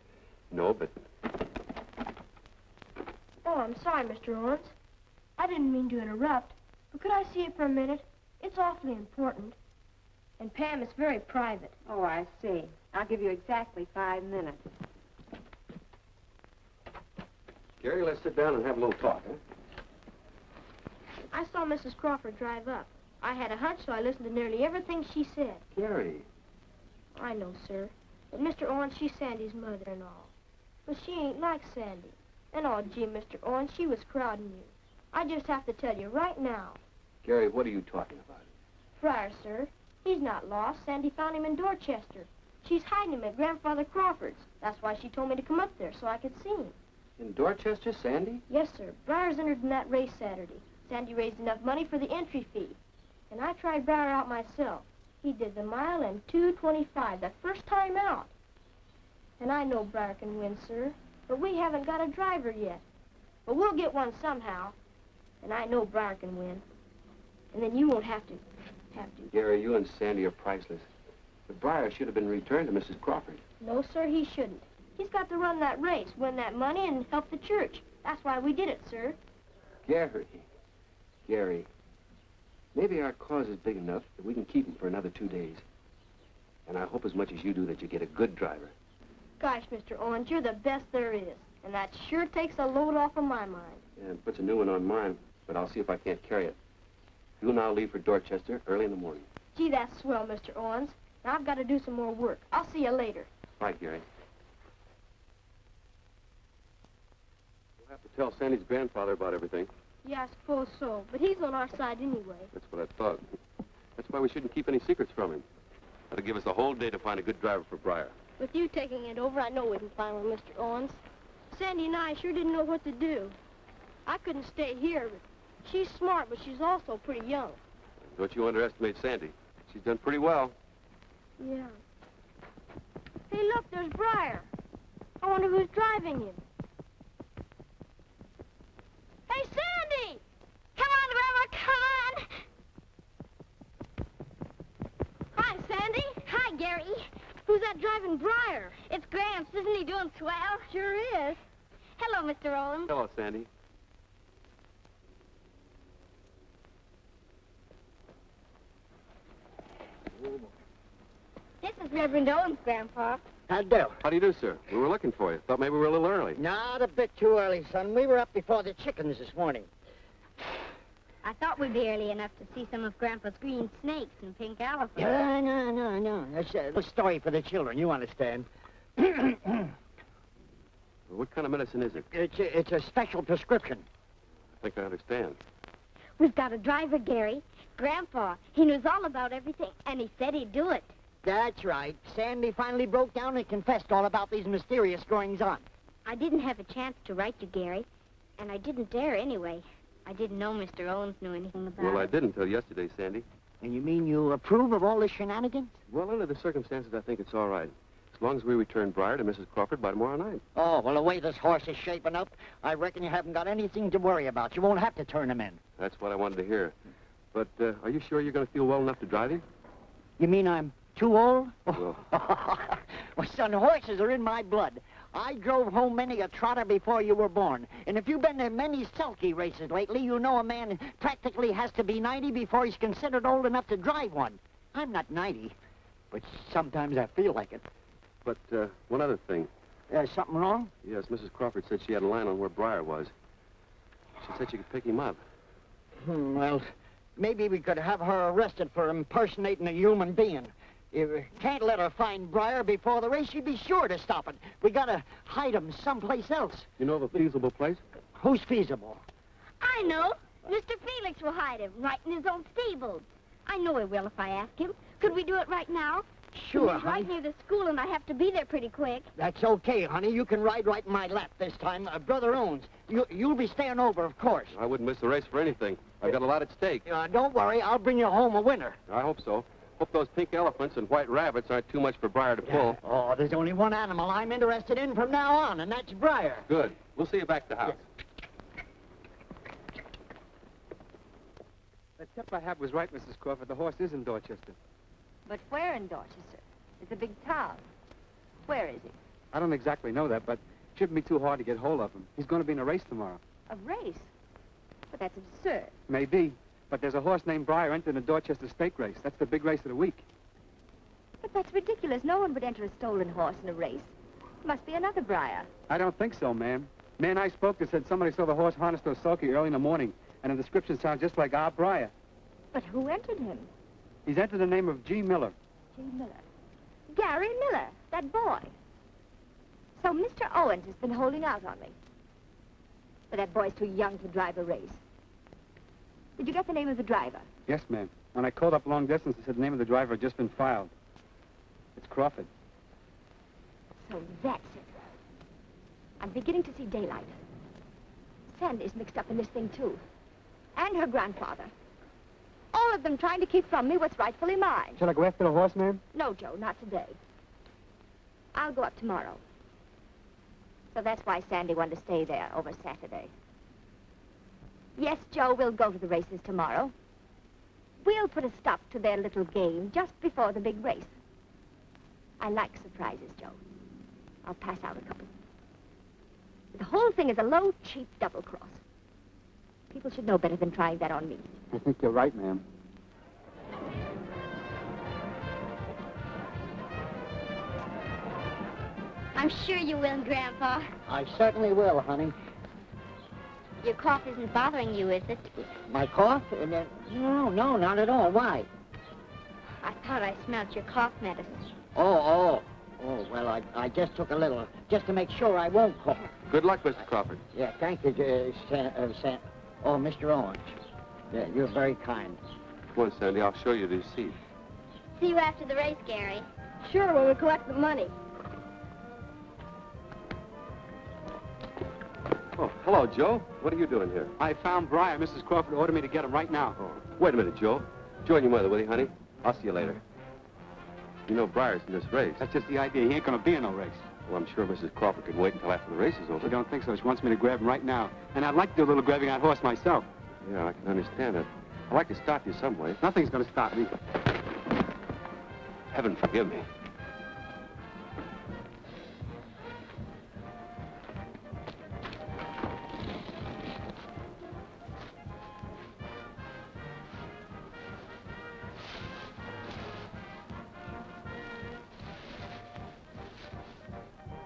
S4: No, but...
S12: Oh, I'm sorry, Mr. Owens. I didn't mean to interrupt, but could I see it for a minute? It's awfully important. And Pam, it's very private.
S13: Oh, I see. I'll give you exactly 5 minutes.
S4: Gary, let's sit down and have a little talk, huh?
S12: I saw Mrs. Crawford drive up. I had a hunch, so I listened to nearly everything she said.
S4: Gary.
S12: I know, sir. But Mr. Owens, she's Sandy's mother and all. But she ain't like Sandy. And oh, gee, Mr. Owens, she was crowding you. I just have to tell you right now.
S4: Gary, what are you talking about?
S12: Friar, sir. He's not lost. Sandy found him in Dorchester. She's hiding him at Grandfather Crawford's. That's why she told me to come up there, so I could see him.
S4: In Dorchester, Sandy?
S12: Yes, sir. Briar's entered in that race Saturday. Sandy raised enough money for the entry fee. And I tried Briar out myself. He did the mile in 2:25, the first time out. And I know Briar can win, sir. But we haven't got a driver yet. But we'll get one somehow. And I know Briar can win. And then you won't have to.
S4: Gary, you and Sandy are priceless. But Briar should have been returned to Mrs. Crawford.
S12: No, sir, he shouldn't. He's got to run that race, win that money, and help the church. That's why we did it, sir.
S4: Gary, maybe our cause is big enough that we can keep him for another 2 days. And I hope as much as you do that you get a good driver.
S12: Gosh, Mr. Owens, you're the best there is. And that sure takes a load off of my mind.
S4: Yeah, it puts a new one on mine, but I'll see if I can't carry it. You and I'll leave for Dorchester early in the morning.
S12: Gee, that's swell, Mr. Owens. Now I've got to do some more work. I'll see you later.
S4: Right, Gary. We'll have to tell Sandy's grandfather about everything.
S12: Yeah, I suppose so. But he's on our side anyway.
S4: That's what I thought. That's why we shouldn't keep any secrets from him. That'll give us a whole day to find a good driver for Briar.
S12: With you taking it over, I know we can find one, Mr. Owens. Sandy and I sure didn't know what to do. I couldn't stay here, but she's smart, but she's also pretty young.
S4: Don't you underestimate Sandy. She's done pretty well.
S12: Yeah. Hey, look, there's Briar. I wonder who's driving him. Hey, Sandy! Come on, Grandma, come on! Hi, Sandy. Hi, Gary. Who's that driving Briar? It's Gramps. Isn't he doing swell? Sure is. Hello, Mr. Owens.
S4: Hello, Sandy.
S3: This is Reverend Owens, Grandpa.
S11: How'd do?
S4: How do you do, sir? We were looking for you. Thought maybe we were a little early.
S11: Not a bit too early, son. We were up before the chickens this morning.
S3: I thought we'd be early enough to see some of Grandpa's green snakes and pink elephants.
S11: No. That's a little story for the children, you understand.
S4: What kind of medicine is it?
S11: It's a special prescription.
S4: I think I understand.
S3: We've got a driver, Gary. Grandpa. He knows all about everything, and he said he'd do it.
S11: That's right. Sandy finally broke down and confessed all about these mysterious goings-on.
S3: I didn't have a chance to write you, Gary, and I didn't dare anyway. I didn't know Mr. Owens knew anything about it.
S4: Well, I didn't until yesterday, Sandy.
S11: And you mean you approve of all this shenanigans?
S4: Well, under the circumstances, I think it's all right. As long as we return Briar to Mrs. Crawford by tomorrow night.
S11: Oh, well, the way this horse is shaping up, I reckon you haven't got anything to worry about. You won't have to turn him in.
S4: That's what I wanted to hear. But are you sure you're going to feel well enough to drive him?
S11: You mean I'm too old?
S4: Well,
S11: Well, son, horses are in my blood. I drove home many a trotter before you were born. And if you've been to many sulky races lately, you know a man practically has to be 90 before he's considered old enough to drive one. I'm not 90, but sometimes I feel like it.
S4: but one other thing.
S11: Something wrong?
S4: Yes, Mrs. Crawford said she had a line on where Briar was. She said she could pick him up.
S11: Well, maybe we could have her arrested for impersonating a human being. You can't let her find Briar before the race. She'd be sure to stop it. We gotta hide him someplace else.
S4: You know of a feasible place?
S11: Who's feasible?
S3: I know. Mr. Felix will hide him right in his own stables. I know he will if I ask him. Could we do it right now?
S11: Sure,
S3: He's right near the school, and I have to be there pretty quick.
S11: That's okay, honey. You can ride right in my lap this time. Brother Owens, you'll be staying over, of course.
S4: I wouldn't miss the race for anything. I've got a lot at stake.
S11: Don't worry. I'll bring you home a winner.
S4: I hope so. Hope those pink elephants and white rabbits aren't too much for Briar to pull.
S11: Oh, there's only one animal I'm interested in from now on, and that's Briar.
S4: Good. We'll see you back at the house.
S10: That tip I had was right, Mrs. Crawford. The horse is in Dorchester.
S5: But where in Dorchester? It's a big town. Where is he?
S10: I don't exactly know that, but it shouldn't be too hard to get hold of him. He's going to be in a race tomorrow.
S5: A race? But that's absurd.
S10: Maybe. But there's a horse named Briar entering the Dorchester stake race. That's the big race of the week.
S5: But that's ridiculous. No one would enter a stolen horse in a race. Must be another Briar.
S10: I don't think so, ma'am. Man I spoke to said somebody saw the horse harnessed to a sulky early in the morning, and the description sounds just like our Briar.
S5: But who entered him?
S10: He's entered the name of G. Miller.
S5: G. Miller. Gary Miller, that boy. So Mr. Owens has been holding out on me. But that boy's too young to drive a race. Did you get the name of the driver?
S10: Yes, ma'am. When I called up long distance, they said the name of the driver had just been filed. It's Crawford.
S5: So that's it. I'm beginning to see daylight. Sandy's mixed up in this thing, too. And her grandfather. All of them trying to keep from me what's rightfully mine.
S10: Shall I go after the horse, ma'am?
S5: No, Joe, not today. I'll go up tomorrow. So that's why Sandy wanted to stay there over Saturday. Yes, Joe, we'll go to the races tomorrow. We'll put a stop to their little game just before the big race. I like surprises, Joe. I'll pass out a couple. The whole thing is a low, cheap double-cross. People should know better than trying that on me.
S10: I think you're right, ma'am.
S3: I'm sure you will, Grandpa.
S11: I certainly will, honey.
S3: Your cough isn't bothering you, is it?
S11: My cough? No, not at all. Why?
S3: I thought I smelled your cough medicine.
S11: Oh, well, I just took a little, just to make sure I won't cough.
S4: Good luck, Mr. Crawford.
S11: Yeah, thank you, Oh, Mr. Owens. Yeah, you're very kind.
S4: Come on, Sandy, I'll show you these seats.
S3: See you after the race, Gary.
S12: Sure, when we collect the money.
S4: Oh, hello, Joe. What are you doing here?
S10: I found Briar. Mrs. Crawford ordered me to get him right now.
S4: Oh, wait a minute, Joe. Join your mother, will you, honey? I'll see you later. You know Briar's in this race.
S10: That's just the idea. He ain't gonna be in no race.
S4: Well, I'm sure Mrs. Crawford can wait until after the race is over.
S10: I don't think so. She wants me to grab him right now. And I'd like to do a little grabbing on horse myself.
S4: Yeah, I can understand it. I'd like to stop you some way.
S10: Nothing's gonna stop me.
S4: Heaven forgive me.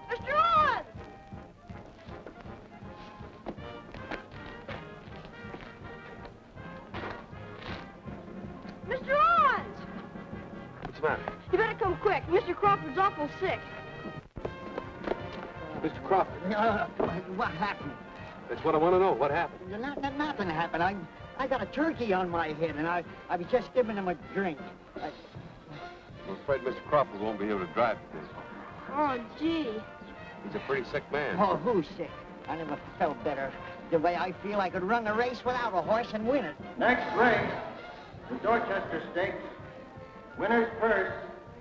S12: Mr. Owens! Mr. Owens!
S4: What's the matter?
S12: You better come quick. Mr. Crawford's awful sick.
S4: Mr. Crawford.
S11: What happened?
S4: That's what I want to know. What happened?
S11: Nothing happened. I got a turkey on my head, and I was just giving him a drink.
S4: I'm afraid Mr. Crawford won't be able to drive today.
S12: Oh, gee.
S4: He's a pretty sick man.
S11: Oh, who's sick? I never felt better. The way I feel, I could run the race without a horse and win it.
S2: Next race, the Dorchester Stakes. Winner's purse,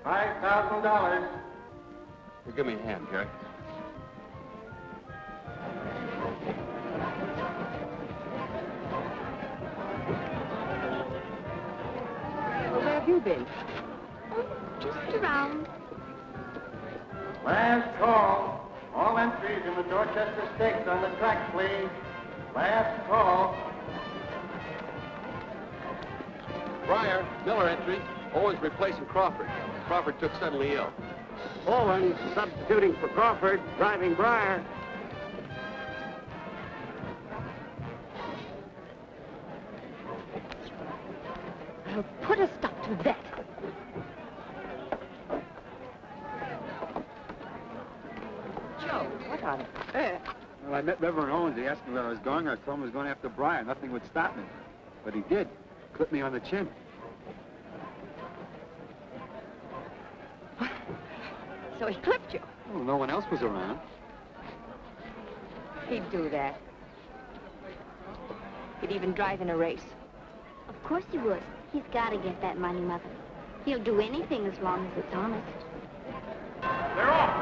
S2: $5,000.
S4: Well, give me a hand, Jerry.
S5: Well, where have you been?
S3: Just around.
S2: Last call. All entries in the Dorchester Stakes on the track, please. Last call.
S4: Briar, Miller entry. Owens replacing Crawford. Crawford took suddenly ill.
S11: Owens substituting for Crawford, driving Briar.
S5: I'll put a stop to that. Joe, what on earth?
S10: Well, I met Reverend Owens. He asked me where I was going. I told him I was going after Briar. Nothing would stop me. But he did. Clipped me on the chin.
S5: So he clipped you.
S10: Well, no one else was around.
S5: He'd do that. He'd even drive in a race.
S3: Of course he would. He's got to get that money, Mother. He'll do anything as long as it's honest.
S2: They're off.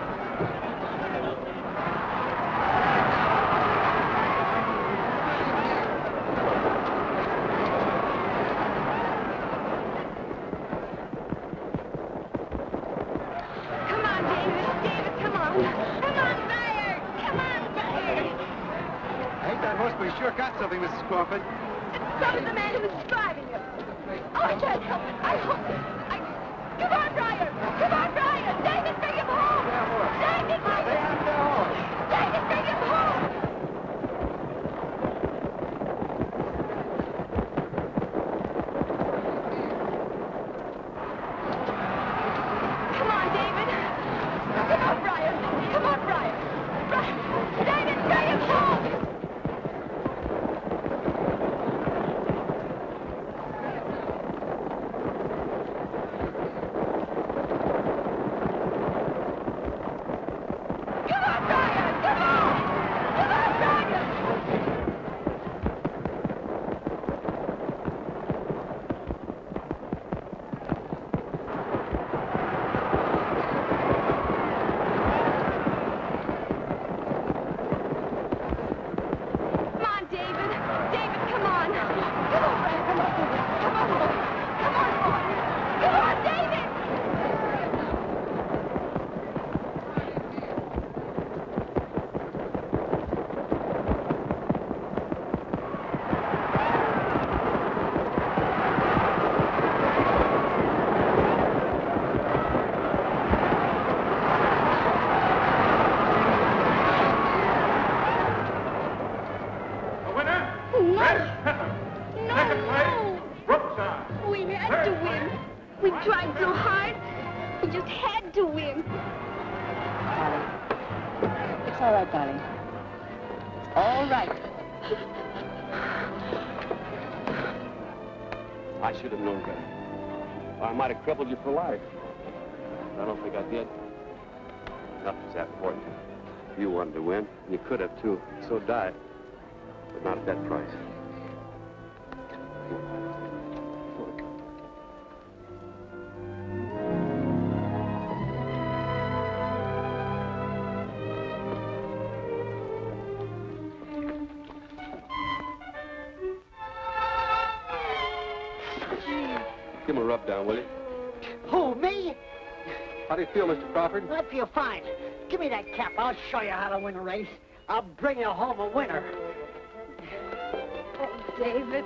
S12: Come on, David. David, come on. Come on, Briar. Come on, Briar.
S10: I hate that horse, but he sure got something, Mrs. Crawford.
S12: So did the man who was driving him. Oh, I can't help it. I hope Come on, Briar. Come on, Briar. David, bring him home. David, bring him home. David, bring him home. Come on, David. Come on, Briar. Come on, Briar. David, bring him home.
S5: All right, darling. All right.
S4: I should have known better. Or I might have crippled you for life. I don't think I did. Nothing's that important. You wanted to win. You could have, too. So die. But not at that price. Give him a rub down, will you?
S11: Who, me?
S4: How do you feel, Mr. Crawford?
S11: I feel fine. Give me that cap. I'll show you how to win a race. I'll bring you home a winner.
S13: Oh, David.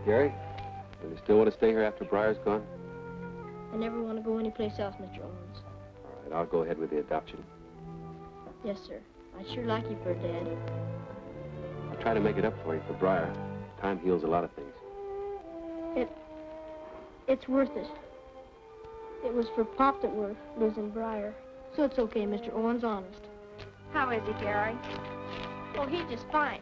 S4: Gary, do you still want to stay here after Briar's gone?
S12: I never want to go anyplace else, Mr. Owens.
S4: All right, I'll go ahead with the adoption.
S12: Yes, sir. I'd sure like you for a dad.
S4: I'll try to make it up for you for Briar. Time heals a lot of things.
S12: It's worth it. It was for Pop that we're losing Briar. So it's okay, Mr. Owens, honest.
S13: How is he, Gary?
S12: Oh, he's just fine.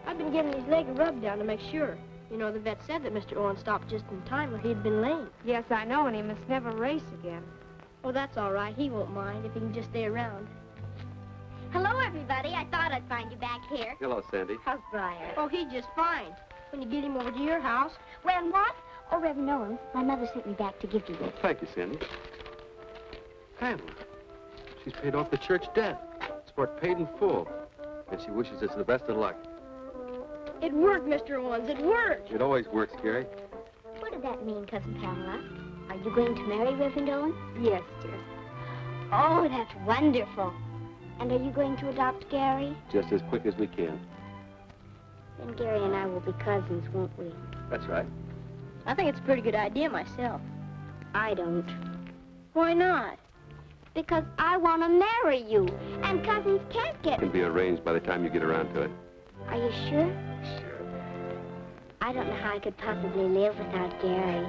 S12: I've been giving his leg a rub down to make sure. You know, the vet said that Mr. Owens stopped just in time or he'd been lame.
S13: Yes, I know, and he must never race again.
S12: Oh, that's all right. He won't mind if he can just stay around.
S3: Hello, everybody. I thought I'd find you back here.
S4: Hello, Sandy.
S3: How's Briar?
S12: Oh, he's just fine. When you get him over to your house.
S3: When what? Oh, Reverend Owens, my mother sent me back to give you this.
S4: Thank you, Sandy. Pamela, she's paid off the church debt. It's for it paid in full. And she wishes us the best of luck.
S12: It worked, Mr. Owens. It worked.
S4: It always works, Gary.
S3: What does that mean, Cousin Pamela? Are you going to marry Reverend Owens?
S13: Yes, dear.
S3: Oh, that's wonderful. And are you going to adopt Gary?
S4: Just as quick as we can.
S3: Then Gary and I will be cousins, won't we?
S4: That's right.
S12: I think it's a pretty good idea myself.
S3: I don't.
S12: Why not?
S3: Because I want to marry you. And cousins can't get...
S4: It can be arranged by the time you get around to it.
S3: Are you sure? Sure. I don't know how I could possibly live without Gary.